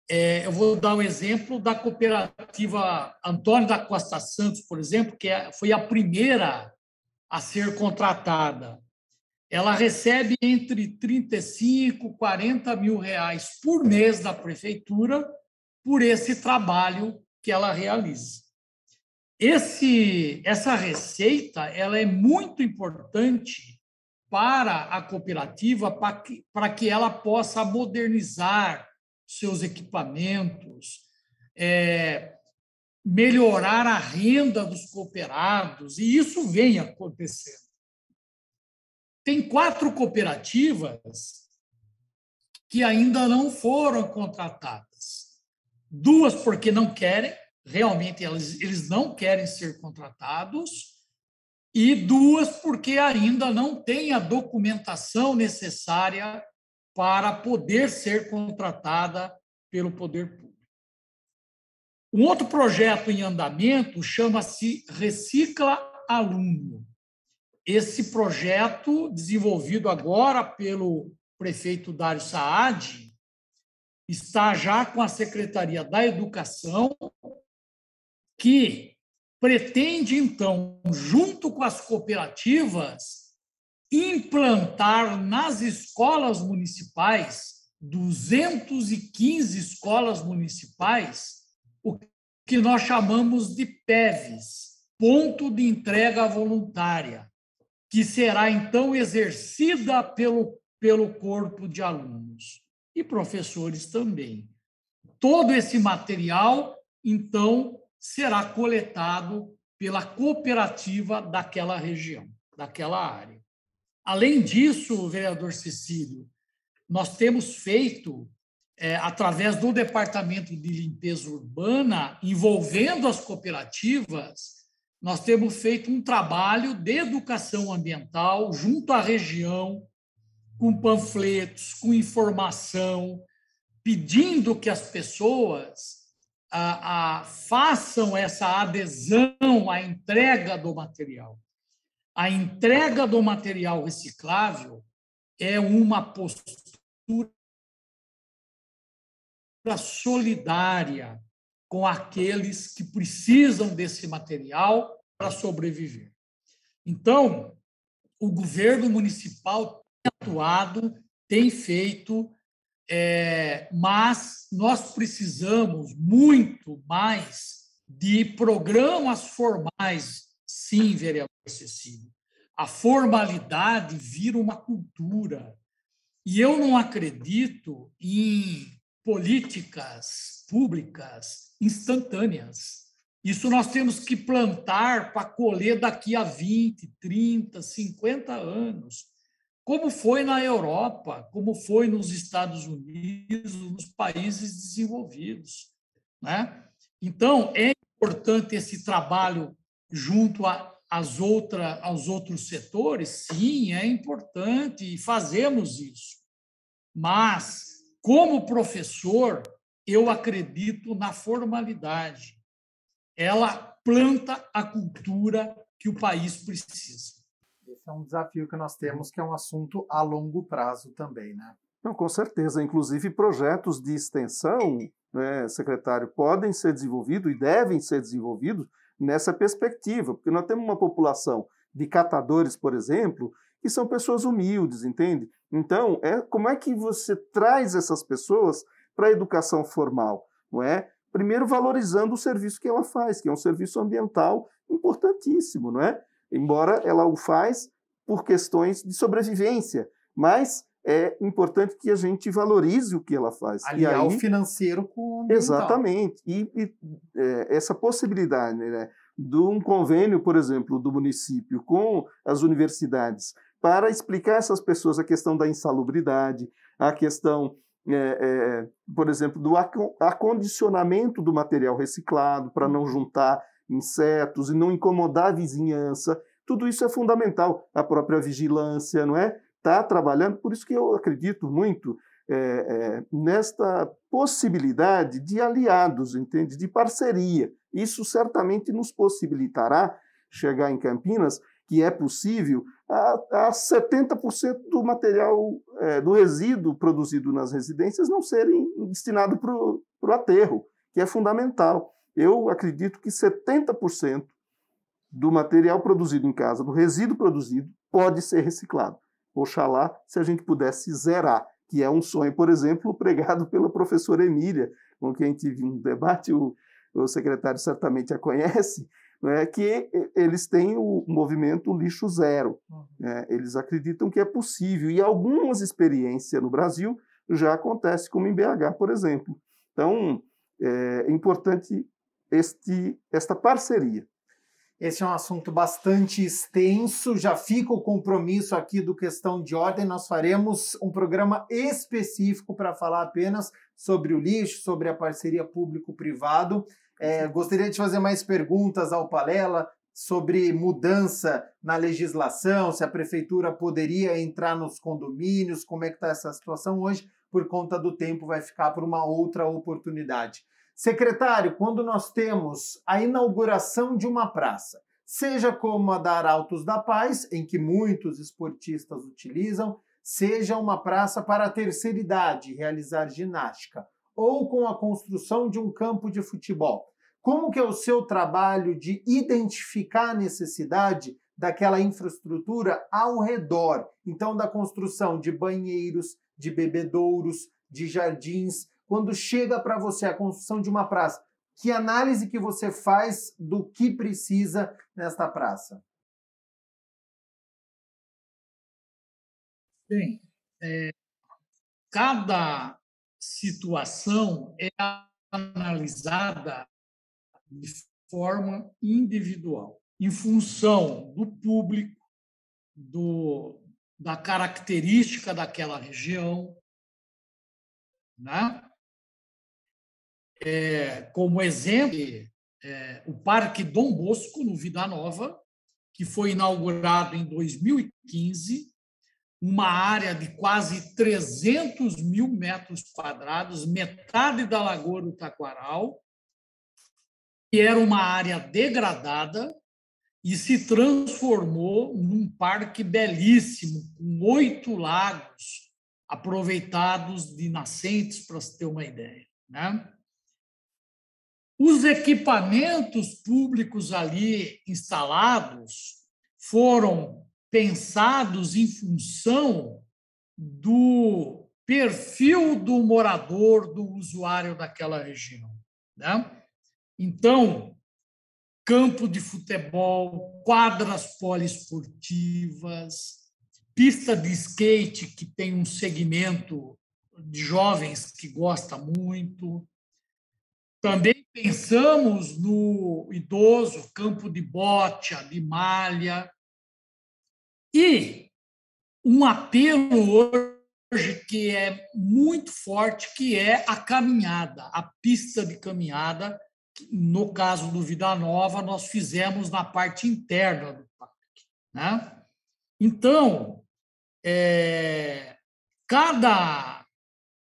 eu vou dar um exemplo da cooperativa Antônio da Costa Santos, por exemplo, que foi a primeira a ser contratada. Ela recebe entre 35 e 40 mil reais por mês da prefeitura por esse trabalho que ela realiza. Essa receita ela é muito importante para a cooperativa para que ela possa modernizar seus equipamentos, melhorar a renda dos cooperados, e isso vem acontecendo. Tem 4 cooperativas que ainda não foram contratadas. 2 porque não querem, realmente eles não querem ser contratados, e 2 porque ainda não têm a documentação necessária para poder ser contratada pelo poder público. Um outro projeto em andamento chama-se Recicla Aluno. Esse projeto, desenvolvido agora pelo prefeito Dário Saad, está já com a Secretaria da Educação, que pretende, então, junto com as cooperativas, implantar nas escolas municipais, 215 escolas municipais, o que nós chamamos de PEVs, Ponto de Entrega Voluntária, que será, então, exercida pelo corpo de alunos e professores também. Todo esse material, então, será coletado pela cooperativa daquela região, daquela área. Além disso, vereador Cecílio, nós temos feito, através do Departamento de Limpeza Urbana, envolvendo as cooperativas, nós temos feito um trabalho de educação ambiental junto à região, com panfletos, com informação, pedindo que as pessoas façam essa adesão à entrega do material. A entrega do material reciclável é uma postura solidária com aqueles que precisam desse material para sobreviver. Então, o governo municipal tem atuado, tem feito, mas nós precisamos muito mais de programas formais. Sim, vereador Cecílio, a formalidade vira uma cultura. E eu não acredito em políticas públicas instantâneas. Isso nós temos que plantar para colher daqui a 20, 30, 50 anos, como foi na Europa, como foi nos Estados Unidos, nos países desenvolvidos, né? Então, é importante esse trabalho junto aos outros setores? Sim, é importante e fazemos isso. Mas, como professor, eu acredito na formalidade. Ela planta a cultura que o país precisa. Esse é um desafio que nós temos, que é um assunto a longo prazo também, né? Não, com certeza. Inclusive, projetos de extensão, né, secretário, podem ser desenvolvidos e devem ser desenvolvidos nessa perspectiva, porque nós temos uma população de catadores, por exemplo, que são pessoas humildes, entende? Então, como é que você traz essas pessoas para a educação formal, não é? Primeiro, valorizando o serviço que ela faz, que é um serviço ambiental importantíssimo, não é? Embora ela o faz por questões de sobrevivência, mas é importante que a gente valorize o que ela faz. Aliar o financeiro com o ambiental. Exatamente. Essa possibilidade, né, de um convênio, por exemplo, do município com as universidades para explicar a essas pessoas a questão da insalubridade, a questão, por exemplo, do acondicionamento do material reciclado para não juntar insetos e não incomodar a vizinhança. Tudo isso é fundamental. A própria vigilância, não é? Está trabalhando, por isso que eu acredito muito nesta possibilidade de aliados, entende? De parceria. Isso certamente nos possibilitará chegar em Campinas, que é possível, a 70% do material, do resíduo produzido nas residências não serem destinado para o aterro, que é fundamental. Eu acredito que 70% do material produzido em casa, do resíduo produzido, pode ser reciclado. Oxalá se a gente pudesse zerar, que é um sonho, por exemplo, pregado pela professora Emília, com quem tive um debate, o secretário certamente a conhece, né, que eles têm o movimento Lixo Zero. Né, eles acreditam que é possível, e algumas experiências no Brasil já acontecem, como em BH, por exemplo. Então, é importante esta parceria. Esse é um assunto bastante extenso, já fica o compromisso aqui do Questão de Ordem, nós faremos um programa específico para falar apenas sobre o lixo, sobre a parceria público-privado. Gostaria de fazer mais perguntas ao Palela sobre mudança na legislação, se a prefeitura poderia entrar nos condomínios, como é que está essa situação hoje, por conta do tempo vai ficar por uma outra oportunidade. Secretário, quando nós temos a inauguração de uma praça, seja como a da Arautos da Paz, em que muitos esportistas utilizam, seja uma praça para a terceira idade realizar ginástica, ou com a construção de um campo de futebol, como que é o seu trabalho de identificar a necessidade daquela infraestrutura ao redor, então da construção de banheiros, de bebedouros, de jardins, quando chega para você a construção de uma praça, que análise que você faz do que precisa nesta praça? Bem, cada situação é analisada de forma individual, em função do público, da característica daquela região, né? Como exemplo, o Parque Dom Bosco, no Vida Nova, que foi inaugurado em 2015, uma área de quase 300 mil metros quadrados, metade da Lagoa do Taquaral, que era uma área degradada e se transformou num parque belíssimo, com 8 lagos aproveitados de nascentes, para se ter uma ideia, né? Os equipamentos públicos ali instalados foram pensados em função do perfil do morador, do usuário daquela região, né? Então, campo de futebol, quadras poliesportivas, pista de skate, que tem um segmento de jovens que gosta muito. Também pensamos no idoso, campo de bocha, de malha. E um apelo hoje que é muito forte, que é a caminhada, a pista de caminhada. No caso do Vida Nova, nós fizemos na parte interna do parque, né? Então, cada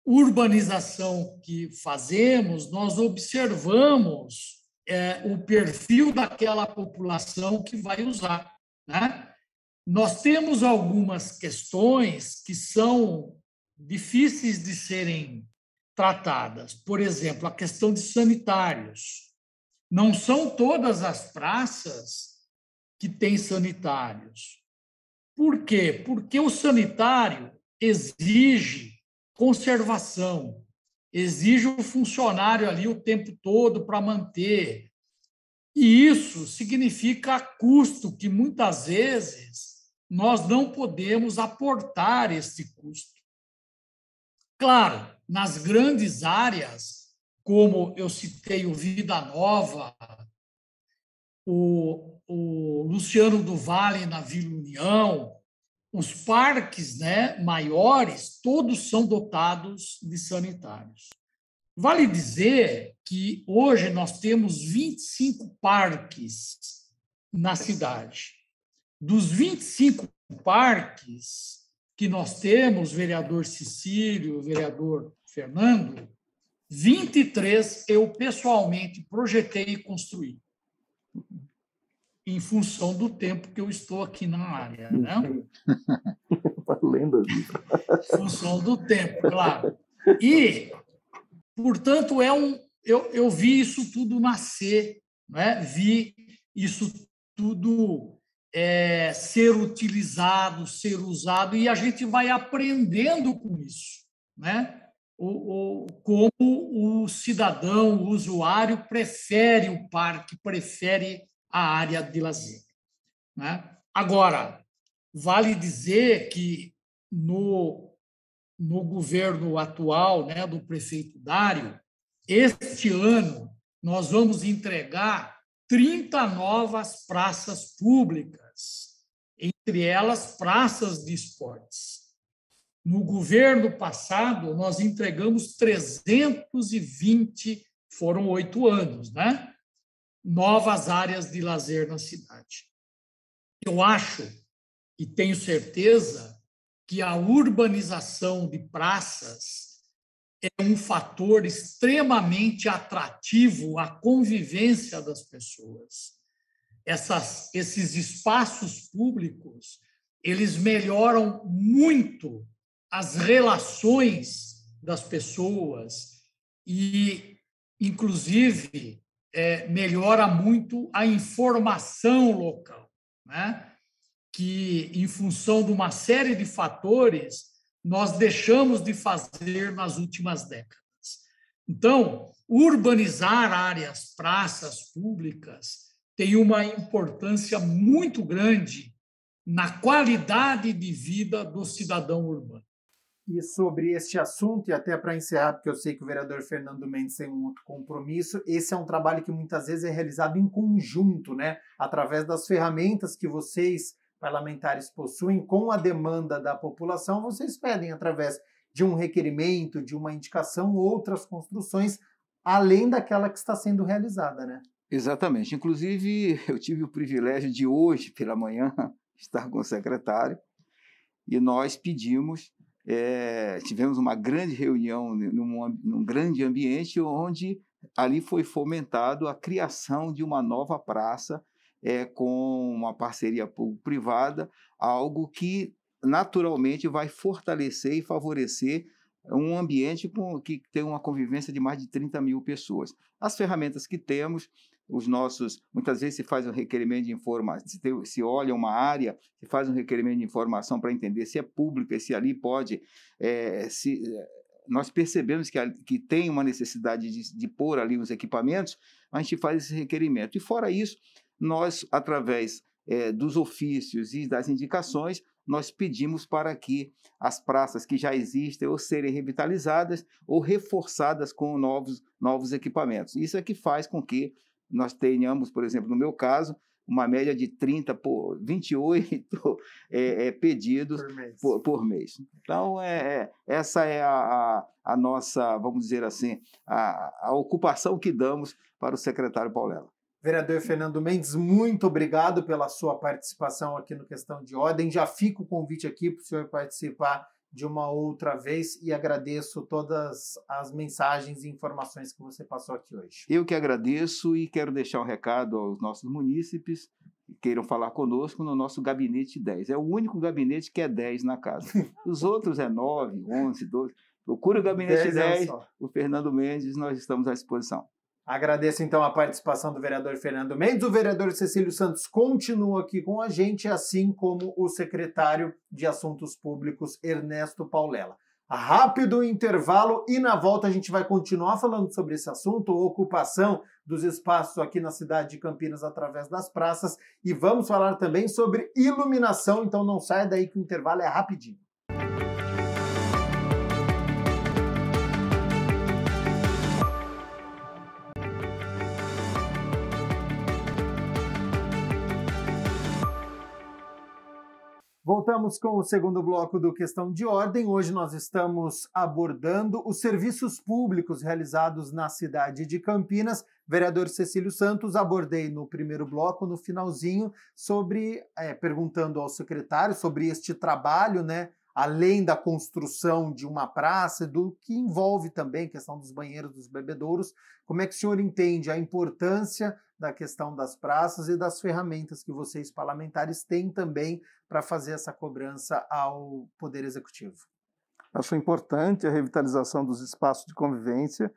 urbanização que fazemos, nós observamos o perfil daquela população que vai usar, né? Nós temos algumas questões que são difíceis de serem tratadas. Por exemplo, a questão de sanitários. Não são todas as praças que têm sanitários. Por quê? Porque o sanitário exige conservação, exige o funcionário ali o tempo todo para manter. E isso significa custo que, muitas vezes, nós não podemos aportar este custo. Claro, nas grandes áreas, como eu citei o Vida Nova, o Luciano do Vale na Vila União, os parques, né, maiores, todos são dotados de sanitários. Vale dizer que hoje nós temos 25 parques na cidade. Dos 25 parques que nós temos, vereador Cecílio, vereador Fernando, 23 eu pessoalmente projetei e construí, em função do tempo que eu estou aqui na área, né? Lenda. Em função do tempo, claro. E, portanto, eu vi isso tudo nascer, né? Vi isso tudo ser utilizado, ser usado, e a gente vai aprendendo com isso, né? Como o cidadão, o usuário, prefere o parque, prefere a área de lazer, né? Agora, vale dizer que no governo atual, né, do prefeito Dário, este ano nós vamos entregar 30 novas praças públicas, entre elas praças de esportes. No governo passado, nós entregamos 320, foram 8 anos, né? Novas áreas de lazer na cidade. Eu acho e tenho certeza que a urbanização de praças é um fator extremamente atrativo à convivência das pessoas. Esses espaços públicos, eles melhoram muito as relações das pessoas e, inclusive, melhora muito a informação local, né? Que, em função de uma série de fatores, nós deixamos de fazer nas últimas décadas. Então, urbanizar áreas, praças públicas, tem uma importância muito grande na qualidade de vida do cidadão urbano. E sobre este assunto, e até para encerrar, porque eu sei que o vereador Fernando Mendes tem um outro compromisso, esse é um trabalho que muitas vezes é realizado em conjunto, né? Através das ferramentas que vocês, parlamentares, possuem, com a demanda da população, vocês pedem, através de um requerimento, de uma indicação, outras construções, além daquela que está sendo realizada, né? Exatamente. Inclusive, eu tive o privilégio de hoje, pela manhã, estar com o secretário, e nós pedimos, tivemos uma grande reunião num grande ambiente, onde ali foi fomentado a criação de uma nova praça com uma parceria público-privada, algo que naturalmente vai fortalecer e favorecer um ambiente que tem uma convivência de mais de 30 mil pessoas. As ferramentas que temos, muitas vezes se faz um requerimento de informação, se olha uma área, se faz um requerimento de informação para entender se é pública e se ali pode, nós percebemos que tem uma necessidade de pôr ali os equipamentos, a gente faz esse requerimento. E fora isso, nós, através dos ofícios e das indicações, nós pedimos para que as praças que já existem ou serem revitalizadas ou reforçadas com novos equipamentos. Isso é que faz com que nós tenhamos, por exemplo, no meu caso, uma média de 28 pedidos por mês. Então, essa é a nossa, vamos dizer assim, a ocupação que damos para o secretário Paulela. Vereador Fernando Mendes, muito obrigado pela sua participação aqui no Questão de Ordem. Já fica o convite aqui para o senhor participar de uma outra vez e agradeço todas as mensagens e informações que você passou aqui hoje. Eu que agradeço e quero deixar um recado aos nossos munícipes queiram falar conosco no nosso gabinete 10. É o único gabinete que é 10 na casa. Os outros é 9, 11, 12. Procure o gabinete 10, o Fernando Mendes, nós estamos à disposição. Agradeço, então, a participação do vereador Fernando Mendes. O vereador Cecílio Santos continua aqui com a gente, assim como o secretário de Assuntos Públicos, Ernesto Paulela. Rápido intervalo e na volta a gente vai continuar falando sobre esse assunto, ocupação dos espaços aqui na cidade de Campinas através das praças, e vamos falar também sobre iluminação, então não saia daí que o intervalo é rapidinho. Voltamos com o segundo bloco do Questão de Ordem. Hoje nós estamos abordando os serviços públicos realizados na cidade de Campinas. Vereador Cecílio Santos, abordei no primeiro bloco, no finalzinho, perguntando ao secretário sobre este trabalho, né, além da construção de uma praça, do que envolve também a questão dos banheiros, dos bebedouros. Como é que o senhor entende a importância da questão das praças e das ferramentas que vocês parlamentares têm também para fazer essa cobrança ao Poder Executivo? Acho importante a revitalização dos espaços de convivência,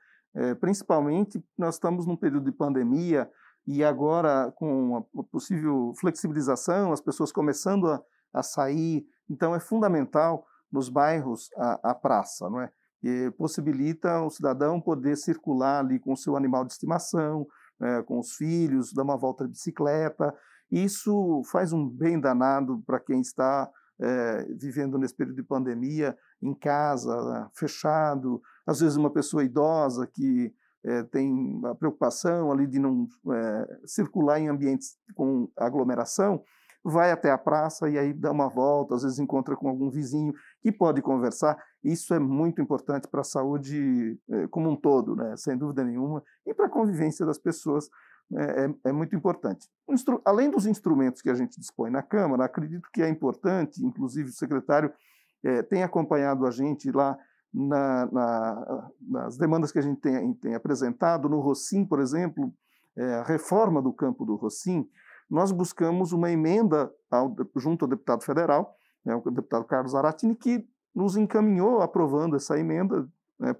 principalmente nós estamos num período de pandemia e agora com a possível flexibilização, as pessoas começando a sair, então é fundamental nos bairros a praça, não é? E possibilita o cidadão poder circular ali com o seu animal de estimação, com os filhos, dar uma volta de bicicleta. Isso faz um bem danado para quem está vivendo nesse período de pandemia, em casa, fechado. Às vezes uma pessoa idosa que tem a preocupação ali de não circular em ambientes com aglomeração, vai até a praça e aí dá uma volta, às vezes encontra com algum vizinho que pode conversar. Isso é muito importante para a saúde como um todo, né? Sem dúvida nenhuma, e para a convivência das pessoas é muito importante. Além dos instrumentos que a gente dispõe na Câmara, acredito que é importante, inclusive o secretário tem acompanhado a gente lá nas demandas que a gente tem apresentado, no Rocim, por exemplo, a reforma do campo do Rocim. Nós buscamos uma emenda junto ao deputado federal, o deputado Carlos Zaratini, que nos encaminhou aprovando essa emenda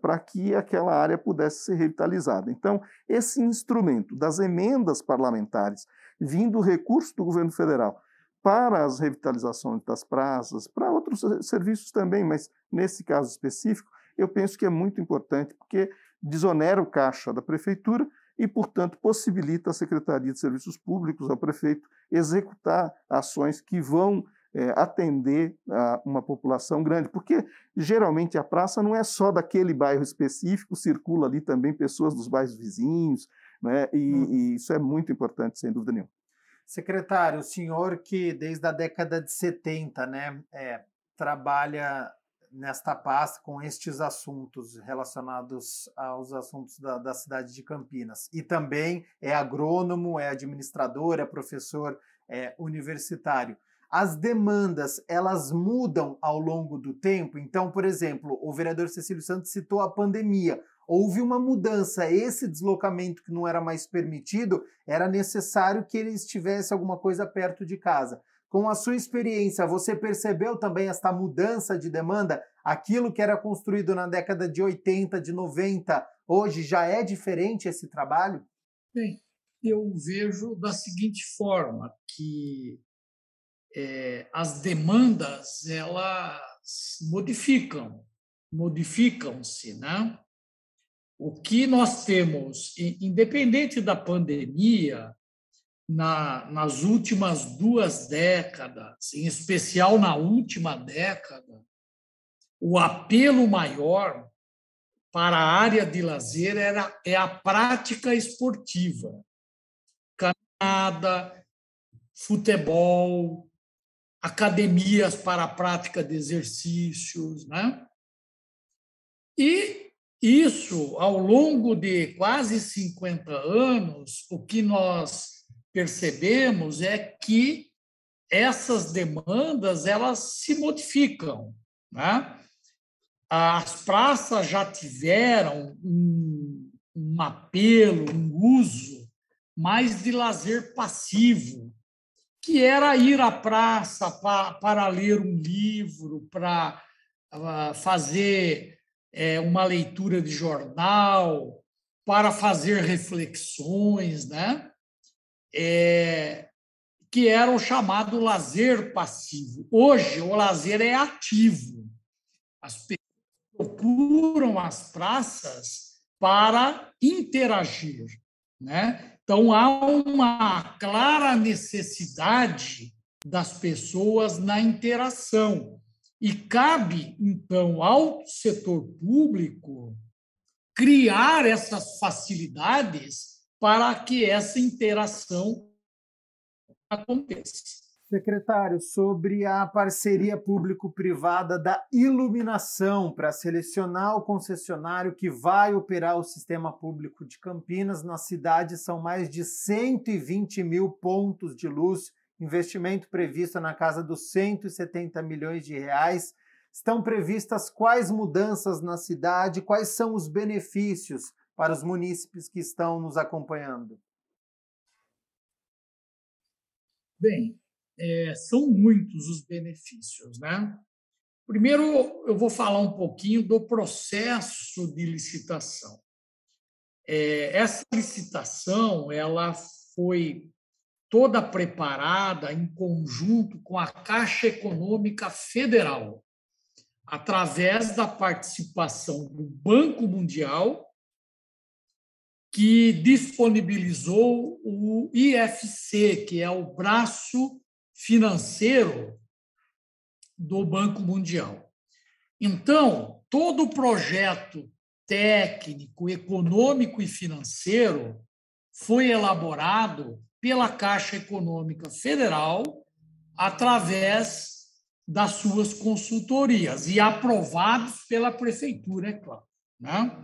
para que aquela área pudesse ser revitalizada. Então, esse instrumento das emendas parlamentares, vindo recurso do governo federal para as revitalizações das praças, para outros serviços também, mas nesse caso específico, eu penso que é muito importante, porque desonera o caixa da prefeitura e, portanto, possibilita a Secretaria de Serviços Públicos, ao prefeito, executar ações que vão atender a uma população grande, porque geralmente a praça não é só daquele bairro específico, circula ali também pessoas dos bairros vizinhos, né? E isso é muito importante, sem dúvida nenhuma. Secretário, o senhor que desde a década de 70, né, trabalha nesta pasta com estes assuntos relacionados aos assuntos da cidade de Campinas, e também é agrônomo, é administrador, é professor universitário. As demandas, elas mudam ao longo do tempo? Então, por exemplo, o vereador Cecílio Santos citou a pandemia. Houve uma mudança, esse deslocamento que não era mais permitido, era necessário que ele estivesse alguma coisa perto de casa. Com a sua experiência, você percebeu também esta mudança de demanda? Aquilo que era construído na década de 80, de 90, hoje já é diferente esse trabalho? Bem, eu vejo da seguinte forma, que as demandas, elas modificam-se, né? O que nós temos, independente da pandemia, nas últimas 2 décadas, em especial na última década, o apelo maior para a área de lazer é a prática esportiva. Caminhada, futebol, academias para a prática de exercícios, né? E isso, ao longo de quase 50 anos, o que nós percebemos é que essas demandas, elas se modificam, né? As praças já tiveram um apelo, um uso mais de lazer passivo, que era ir à praça para ler um livro, para fazer uma leitura de jornal, para fazer reflexões, né? Que era o chamado lazer passivo. Hoje, o lazer é ativo. As pessoas procuram as praças para interagir, né? Então, há uma clara necessidade das pessoas na interação. E cabe, então, ao setor público criar essas facilidades para que essa interação aconteça. Secretário, sobre a parceria público-privada da iluminação para selecionar o concessionário que vai operar o sistema público de Campinas, na cidade são mais de 120 mil pontos de luz, investimento previsto na casa dos 170 milhões de reais. Estão previstas quais mudanças na cidade, quais são os benefícios para os munícipes que estão nos acompanhando? Bem, são muitos os benefícios, né? Primeiro, eu vou falar um pouquinho do processo de licitação. Essa licitação ela foi toda preparada em conjunto com a Caixa Econômica Federal, através da participação do Banco Mundial, que disponibilizou o IFC, que é o braço financeiro do Banco Mundial. Então, todo o projeto técnico, econômico e financeiro foi elaborado pela Caixa Econômica Federal através das suas consultorias e aprovados pela Prefeitura, é claro, né?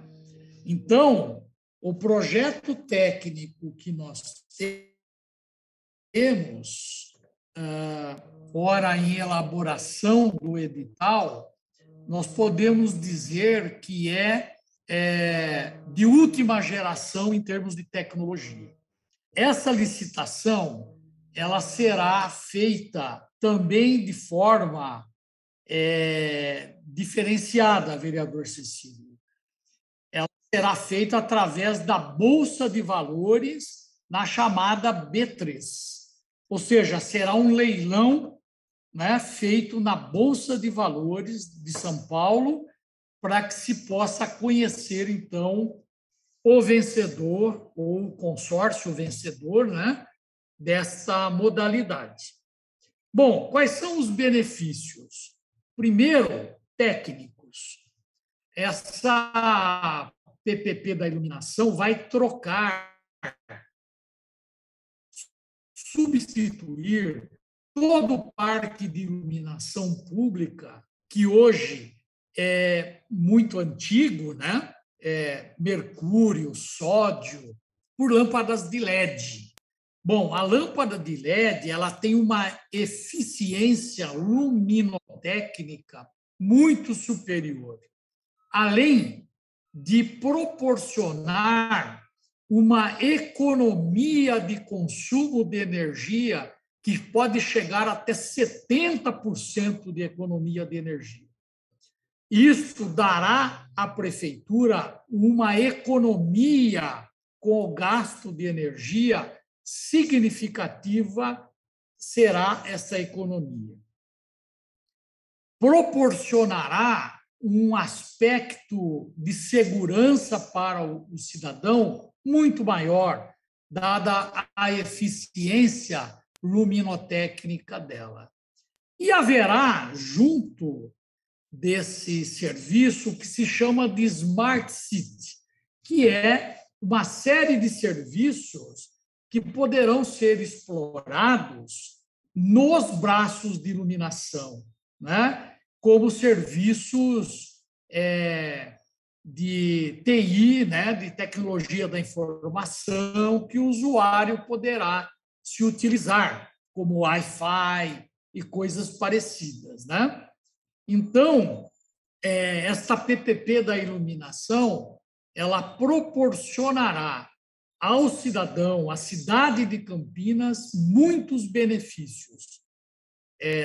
Então, o projeto técnico que nós temos, ora em elaboração do edital, nós podemos dizer que é de última geração em termos de tecnologia. Essa licitação ela será feita também de forma diferenciada, vereador Cecílio. Ela será feita através da Bolsa de Valores, na chamada B3. Ou seja, será um leilão, né, feito na Bolsa de Valores de São Paulo, para que se possa conhecer, então, o vencedor, ou o consórcio vencedor, né, dessa modalidade. Bom, quais são os benefícios? Primeiro, técnicos. Essa PPP da iluminação vai substituir todo o parque de iluminação pública, que hoje é muito antigo, né? Mercúrio, sódio, por lâmpadas de LED. Bom, a lâmpada de LED ela tem uma eficiência luminotécnica muito superior, além de proporcionar uma economia de consumo de energia que pode chegar até 70% de economia de energia. Isso dará à prefeitura uma economia com o gasto de energia significativa, será essa economia. Proporcionará um aspecto de segurança para o cidadão muito maior, dada a eficiência luminotécnica dela. E haverá, junto desse serviço, o que se chama de Smart City, que é uma série de serviços que poderão ser explorados nos braços de iluminação, né? Como serviços de TI, né? De tecnologia da informação, que o usuário poderá se utilizar, como Wi-Fi e coisas parecidas, né? Então, essa PPP da iluminação, ela proporcionará ao cidadão, à cidade de Campinas, muitos benefícios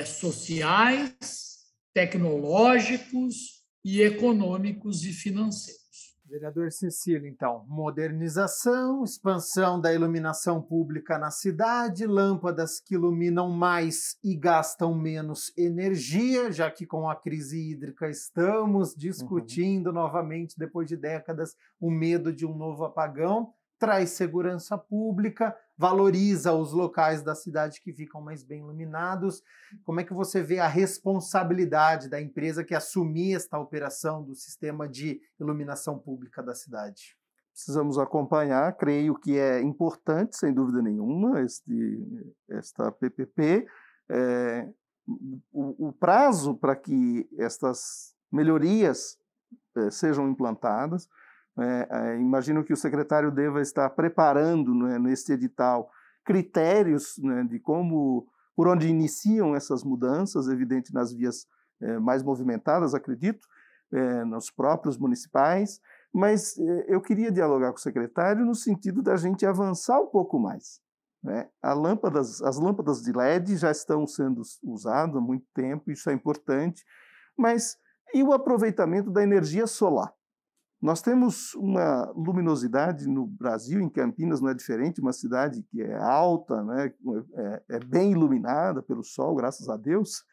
sociais, tecnológicos e econômicos e financeiros. Vereador Cecílio, então, modernização, expansão da iluminação pública na cidade, lâmpadas que iluminam mais e gastam menos energia, já que com a crise hídrica estamos discutindo novamente, depois de décadas, o medo de um novo apagão, traz segurança pública, valoriza os locais da cidade que ficam mais bem iluminados. Como é que você vê a responsabilidade da empresa que assumir esta operação do sistema de iluminação pública da cidade? Precisamos acompanhar, creio que é importante, sem dúvida nenhuma, esta PPP. O prazo para que estas melhorias sejam implantadas, imagino que o secretário deva estar preparando, né, neste edital, critérios, né, de como, por onde iniciam essas mudanças, evidente nas vias mais movimentadas, acredito, nos próprios municipais, mas eu queria dialogar com o secretário no sentido da gente avançar um pouco mais, né? As lâmpadas de LED já estão sendo usadas há muito tempo, isso é importante, mas e o aproveitamento da energia solar? Nós temos uma luminosidade no Brasil, em Campinas não é diferente, uma cidade que é alta, né, é bem iluminada pelo sol, graças a Deus.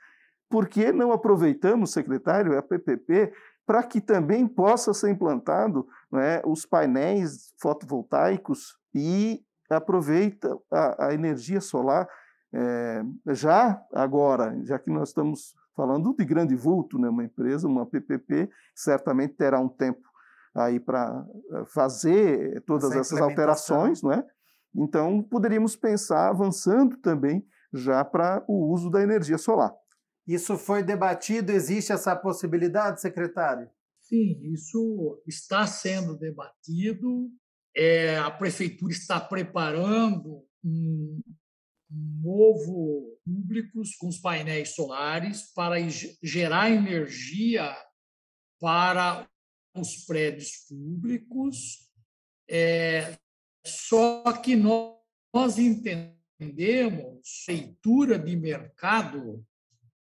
Por que não aproveitamos, secretário, a PPP para que também possa ser implantado, né, os painéis fotovoltaicos e aproveita a energia solar já agora, já que nós estamos falando de grande vulto, né, uma empresa, uma PPP, certamente terá um tempo aí para fazer todas essas alterações, não é? Então, poderíamos pensar avançando também já para o uso da energia solar. Isso foi debatido? Existe essa possibilidade, secretário? Sim, isso está sendo debatido. A prefeitura está preparando um novo públicos com os painéis solares para gerar energia para os prédios públicos, só que nós entendemos leitura de mercado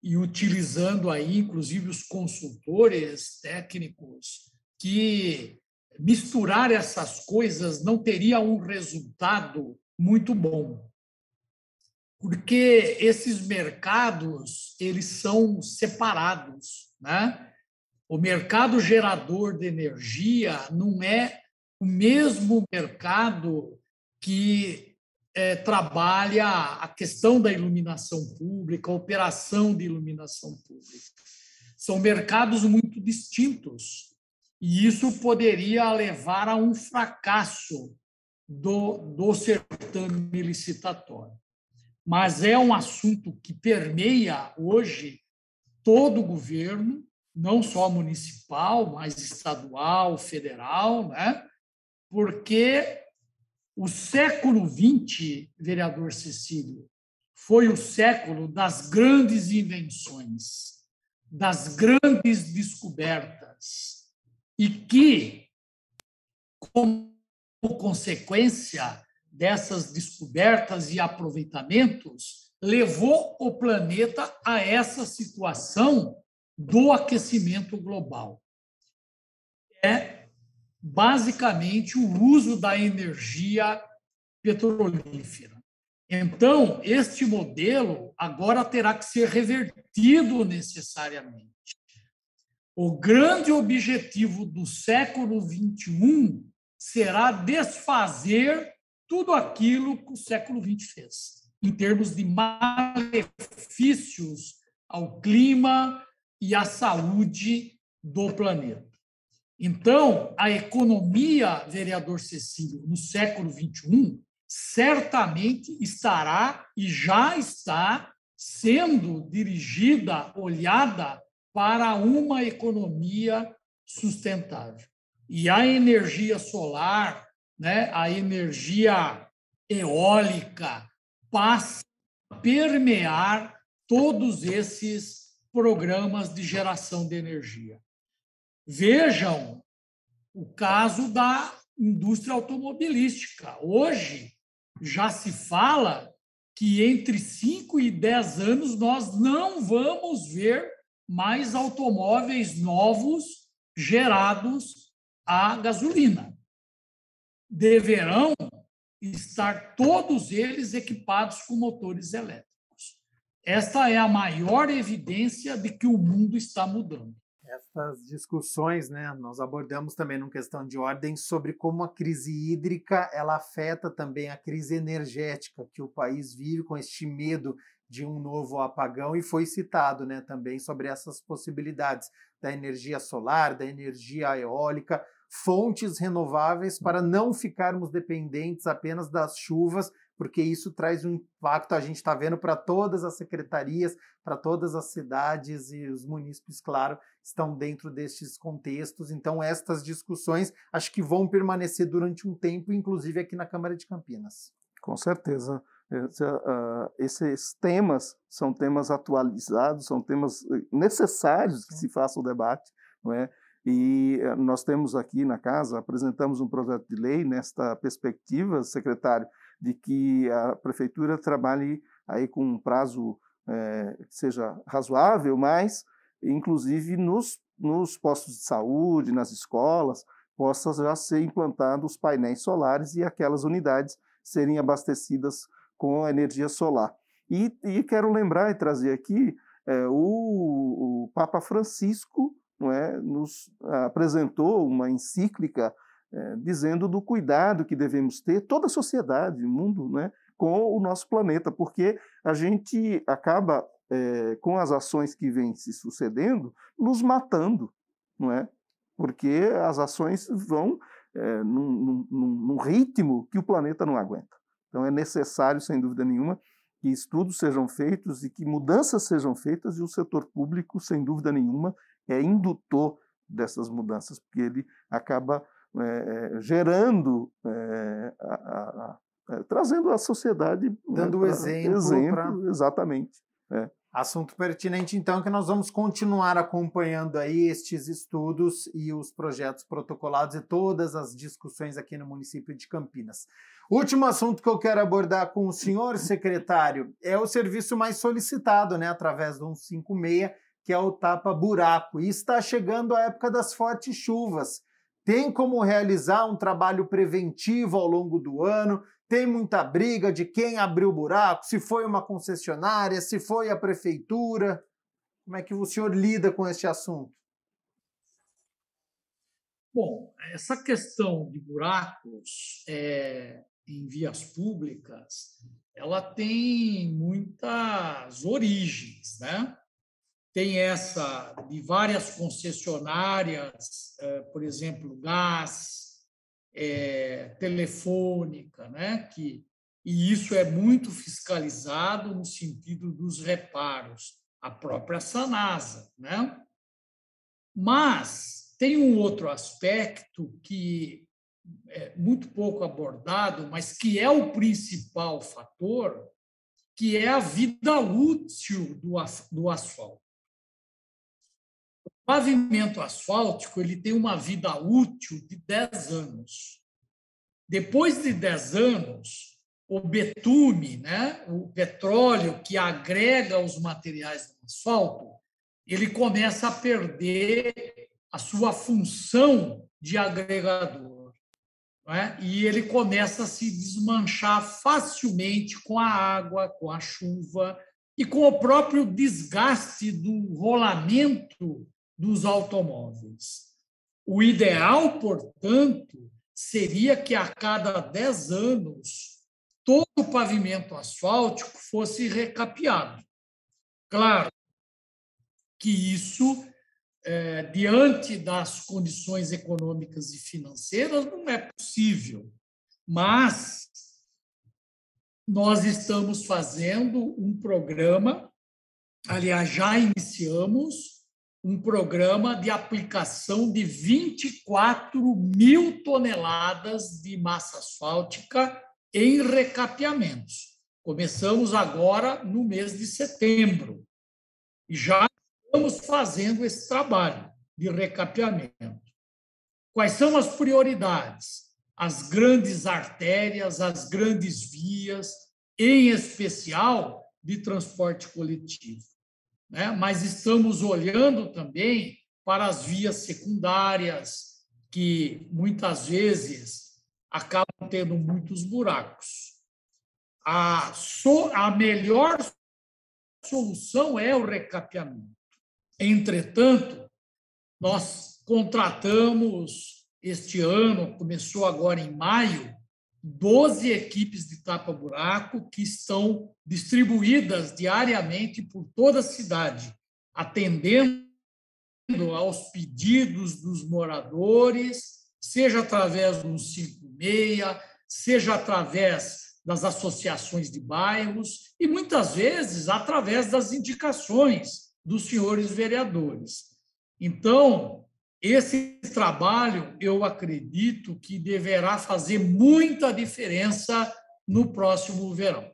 e utilizando aí, inclusive, os consultores técnicos, que misturar essas coisas não teria um resultado muito bom, porque esses mercados eles são separados, né? O mercado gerador de energia não é o mesmo mercado que trabalha a questão da iluminação pública, a operação de iluminação pública. São mercados muito distintos e isso poderia levar a um fracasso do certame licitatório. Mas é um assunto que permeia hoje todo o governo, não só municipal, mas estadual, federal, né? Porque o século XX, vereador Cecílio, foi o século das grandes invenções, das grandes descobertas, e que, como consequência dessas descobertas e aproveitamentos, levou o planeta a essa situação do aquecimento global. Basicamente o uso da energia petrolífera. Então, este modelo agora terá que ser revertido necessariamente. O grande objetivo do século XXI será desfazer tudo aquilo que o século XX fez, em termos de malefícios ao clima e à saúde do planeta. Então, a economia, vereador Cecílio, no século XXI, certamente estará e já está sendo dirigida, olhada para uma economia sustentável. E a energia solar, né, a energia eólica, passa a permear todos esses programas de geração de energia. Vejam o caso da indústria automobilística. Hoje, já se fala que entre 5 e 10 anos nós não vamos ver mais automóveis novos gerados a gasolina. Deverão estar todos eles equipados com motores elétricos. Esta é a maior evidência de que o mundo está mudando. Essas discussões, né, nós abordamos também numa questão de ordem sobre como a crise hídrica ela afeta também a crise energética que o país vive com este medo de um novo apagão, e foi citado, né, também sobre essas possibilidades da energia solar, da energia eólica, fontes renováveis para não ficarmos dependentes apenas das chuvas, porque isso traz um impacto, a gente está vendo, para todas as secretarias, para todas as cidades, e os munícipes, claro, estão dentro destes contextos. Então, estas discussões acho que vão permanecer durante um tempo, inclusive aqui na Câmara de Campinas. Com certeza. Esses temas são temas atualizados, são temas necessários que se faça o debate, não é? E nós temos aqui na casa, apresentamos um projeto de lei nesta perspectiva, secretário, de que a prefeitura trabalhe aí com um prazo que seja razoável, mas inclusive nos postos de saúde, nas escolas, possa já ser implantados painéis solares e aquelas unidades serem abastecidas com a energia solar. E quero lembrar e trazer aqui o Papa Francisco, não é, nos apresentou uma encíclica dizendo do cuidado que devemos ter, toda a sociedade, o mundo, né, com o nosso planeta, porque a gente acaba, com as ações que vêm se sucedendo, nos matando, não é? Porque as ações vão num ritmo que o planeta não aguenta. Então é necessário, sem dúvida nenhuma, que estudos sejam feitos e que mudanças sejam feitas, e o setor público, sem dúvida nenhuma, é indutor dessas mudanças, porque ele acaba gerando, trazendo à sociedade... Dando exemplo. Exatamente. Assunto pertinente, então, que nós vamos continuar acompanhando aí estes estudos e os projetos protocolados e todas as discussões aqui no município de Campinas. Último assunto que eu quero abordar com o senhor, secretário, é o serviço mais solicitado, né, através do 156, que é o tapa-buraco. E está chegando a época das fortes chuvas. Tem como realizar um trabalho preventivo ao longo do ano? Tem muita briga de quem abriu o buraco, se foi uma concessionária, se foi a prefeitura. Como é que o senhor lida com este assunto? Bom, essa questão de buracos em vias públicas, ela tem muitas origens, né? Tem essa de várias concessionárias, por exemplo, gás, telefônica, né? E isso é muito fiscalizado no sentido dos reparos, a própria Sanasa, né? Mas tem um outro aspecto que é muito pouco abordado, mas que é o principal fator, que é a vida útil do asfalto. O pavimento asfáltico ele tem uma vida útil de 10 anos. Depois de 10 anos, o betume, né, o petróleo que agrega os materiais do asfalto, ele começa a perder a sua função de agregador, né? E ele começa a se desmanchar facilmente com a água, com a chuva e com o próprio desgaste do rolamento dos automóveis. O ideal, portanto, seria que a cada 10 anos todo o pavimento asfáltico fosse recapeado. Claro que isso, diante das condições econômicas e financeiras, não é possível, mas nós estamos fazendo um programa, aliás, já iniciamos um programa de aplicação de 24 mil toneladas de massa asfáltica em recapeamentos. Começamos agora no mês de setembro e já estamos fazendo esse trabalho de recapeamento. Quais são as prioridades? as grandes artérias, as grandes vias, em especial de transporte coletivo, né? Mas estamos olhando também para as vias secundárias, que muitas vezes acabam tendo muitos buracos. A melhor solução é o recapeamento. Entretanto, nós contratamos este ano, começou agora em maio, 12 equipes de tapa-buraco que estão distribuídas diariamente por toda a cidade, atendendo aos pedidos dos moradores, seja através do 156, seja através das associações de bairros e, muitas vezes, através das indicações dos senhores vereadores. Então, esse trabalho, eu acredito que deverá fazer muita diferença no próximo verão.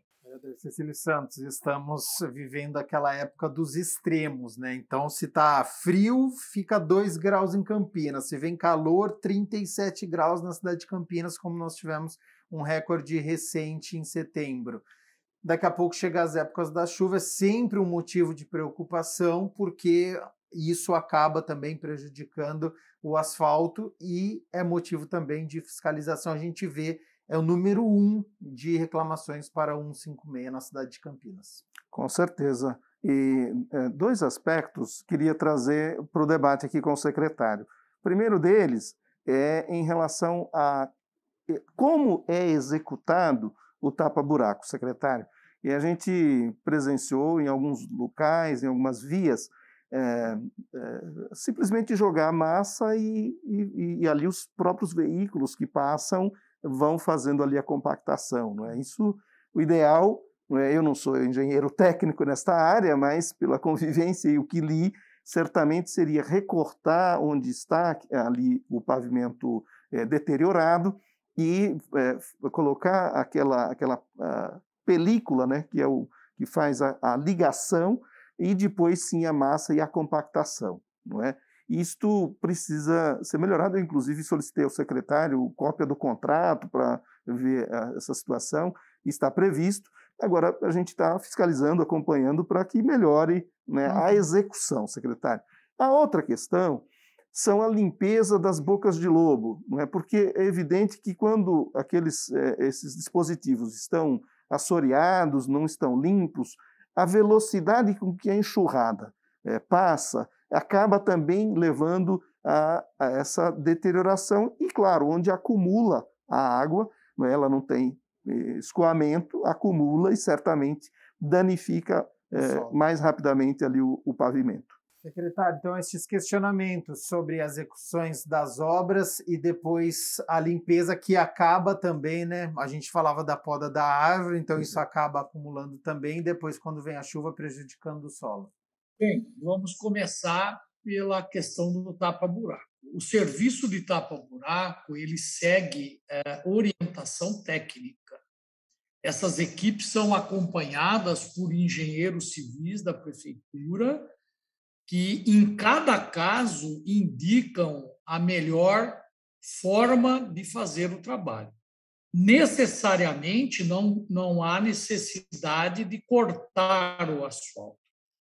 Cecílio Santos, estamos vivendo aquela época dos extremos, né? Então, se está frio, fica 2 graus em Campinas. Se vem calor, 37 graus na cidade de Campinas, como nós tivemos um recorde recente em setembro. Daqui a pouco chega as épocas da chuva, é sempre um motivo de preocupação, porque isso acaba também prejudicando o asfalto e é motivo também de fiscalização. A gente vê, é o número 1 de reclamações para 156 na cidade de Campinas. Com certeza. E 2 aspectos queria trazer para o debate aqui com o secretário. O primeiro deles é em relação a como é executado o tapa-buraco, secretário. E a gente presenciou em alguns locais, em algumas vias, simplesmente jogar massa e ali os próprios veículos que passam vão fazendo ali a compactação. Não é? Isso, o ideal, não é? Eu não sou engenheiro técnico nesta área, mas pela convivência e o que li, certamente seria recortar onde está ali o pavimento deteriorado e colocar aquela película, né, que é o que faz a ligação, e depois sim a massa e a compactação, não é? Isto precisa ser melhorado. Eu, inclusive, solicitei ao secretário cópia do contrato para ver essa situação, está previsto. Agora, a gente está fiscalizando, acompanhando para que melhore, né, a execução, secretário. A outra questão são a limpeza das bocas de lobo, não é? Porque é evidente que quando esses dispositivos estão assoreados, não estão limpos, a velocidade com que a enxurrada passa acaba também levando a essa deterioração e, claro, onde acumula a água, não é? Ela não tem escoamento, acumula e certamente danifica mais rapidamente ali o pavimento. Secretário, então esses questionamentos sobre as execuções das obras e depois a limpeza que acaba também, né? A gente falava da poda da árvore, então isso acaba acumulando também, depois quando vem a chuva prejudicando o solo. Bem, vamos começar pela questão do tapa-buraco. O serviço de tapa-buraco, ele segue orientação técnica. Essas equipes são acompanhadas por engenheiros civis da prefeitura, que em cada caso indicam a melhor forma de fazer o trabalho. Necessariamente não há necessidade de cortar o asfalto.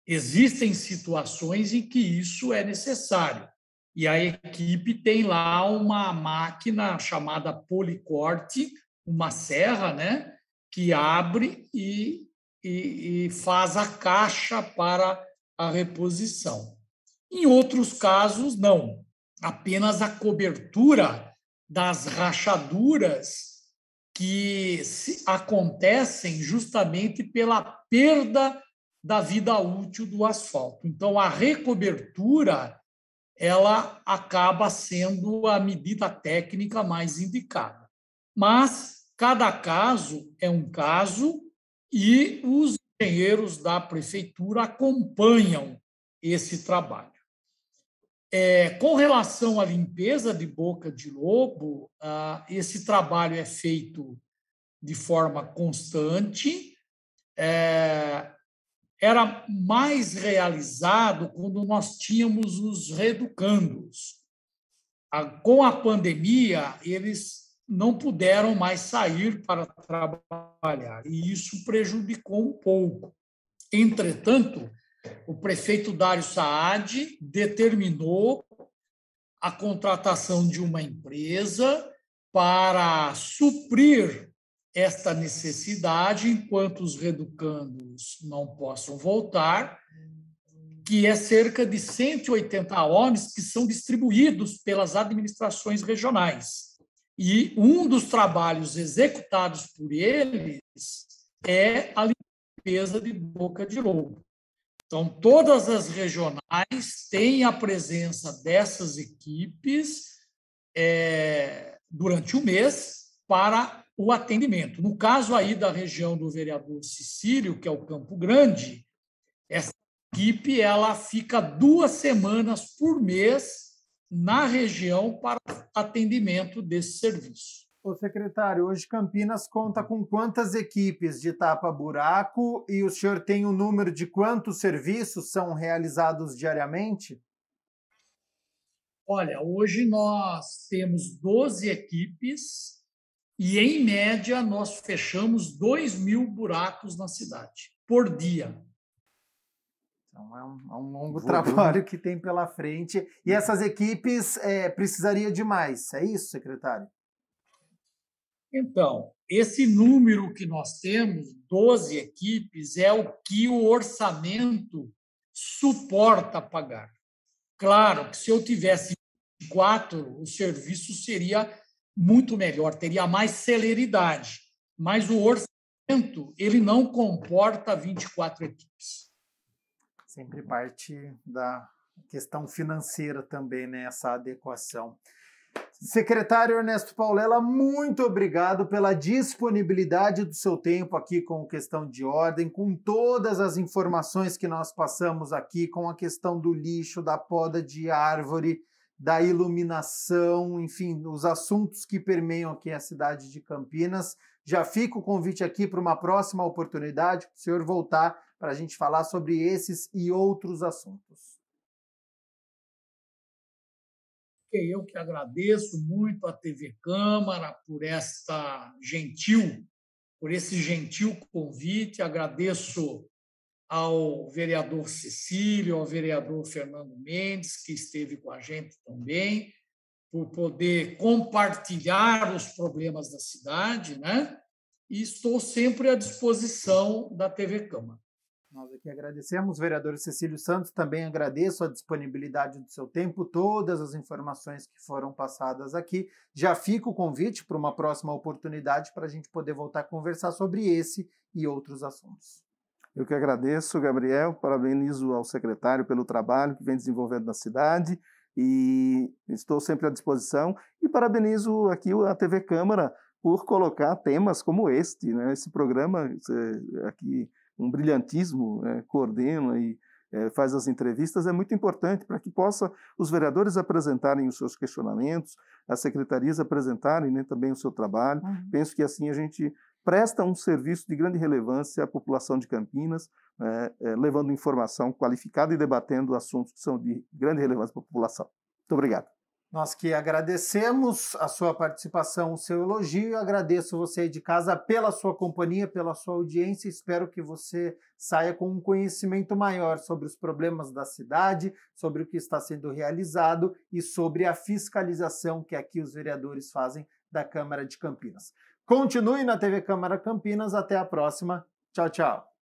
Existem situações em que isso é necessário. E a equipe tem lá uma máquina chamada policorte, uma serra, né, que abre e faz a caixa para a reposição. Em outros casos, não. Apenas a cobertura das rachaduras que acontecem justamente pela perda da vida útil do asfalto. Então, a recobertura ela acaba sendo a medida técnica mais indicada. Mas cada caso é um caso e os engenheiros da prefeitura acompanham esse trabalho. Com relação à limpeza de boca de lobo, esse trabalho é feito de forma constante. Era mais realizado quando nós tínhamos os reeducandos. Com a pandemia, eles não puderam mais sair para trabalhar, e isso prejudicou um pouco. Entretanto, o prefeito Dário Saad determinou a contratação de uma empresa para suprir esta necessidade enquanto os reeducandos não possam voltar, que é cerca de 180 homens que são distribuídos pelas administrações regionais. E um dos trabalhos executados por eles é a limpeza de boca de lobo. Então, todas as regionais têm a presença dessas equipes durante o mês para o atendimento. No caso aí da região do vereador Cecílio, que é o Campo Grande, essa equipe ela fica 2 semanas por mês na região para atendimento desse serviço. Ô, secretário, hoje Campinas conta com quantas equipes de tapa-buraco e o senhor tem um número de quantos serviços são realizados diariamente? Olha, hoje nós temos 12 equipes e, em média, nós fechamos 2.000 buracos na cidade, por dia. Então, é um longo trabalho que tem pela frente. E essas equipes precisaria de mais, é isso, secretário? Então, esse número que nós temos, 12 equipes, é o que o orçamento suporta pagar. Claro que se eu tivesse 24, o serviço seria muito melhor, teria mais celeridade, mas o orçamento ele não comporta 24 equipes. Sempre parte da questão financeira também, né, essa adequação. Secretário Ernesto Paulela, muito obrigado pela disponibilidade do seu tempo aqui com Questão de Ordem, com todas as informações que nós passamos aqui, com a questão do lixo, da poda de árvore, da iluminação, enfim, os assuntos que permeiam aqui a cidade de Campinas. Já fica o convite aqui para uma próxima oportunidade, para o senhor voltar para a gente falar sobre esses e outros assuntos. Eu que agradeço muito à TV Câmara por esse gentil convite, agradeço ao vereador Cecílio, ao vereador Fernando Mendes, que esteve com a gente também, por poder compartilhar os problemas da cidade, né? E estou sempre à disposição da TV Câmara. Nós aqui agradecemos, vereador Cecílio Santos, também agradeço a disponibilidade do seu tempo, todas as informações que foram passadas aqui. Já fica o convite para uma próxima oportunidade para a gente poder voltar a conversar sobre esse e outros assuntos. Eu que agradeço, Gabriel, parabenizo ao secretário pelo trabalho que vem desenvolvendo na cidade e estou sempre à disposição e parabenizo aqui a TV Câmara por colocar temas como este, né? Esse programa aqui, um brilhantismo, coordena e faz as entrevistas, é muito importante para que possa os vereadores apresentarem os seus questionamentos, as secretarias apresentarem, né, também o seu trabalho. Penso que assim a gente presta um serviço de grande relevância à população de Campinas, levando informação qualificada e debatendo assuntos que são de grande relevância para a população. Muito obrigado. Nós que agradecemos a sua participação, o seu elogio, agradeço você aí de casa pela sua companhia, pela sua audiência, espero que você saia com um conhecimento maior sobre os problemas da cidade, sobre o que está sendo realizado e sobre a fiscalização que aqui os vereadores fazem da Câmara de Campinas. Continue na TV Câmara Campinas, até a próxima. Tchau, tchau.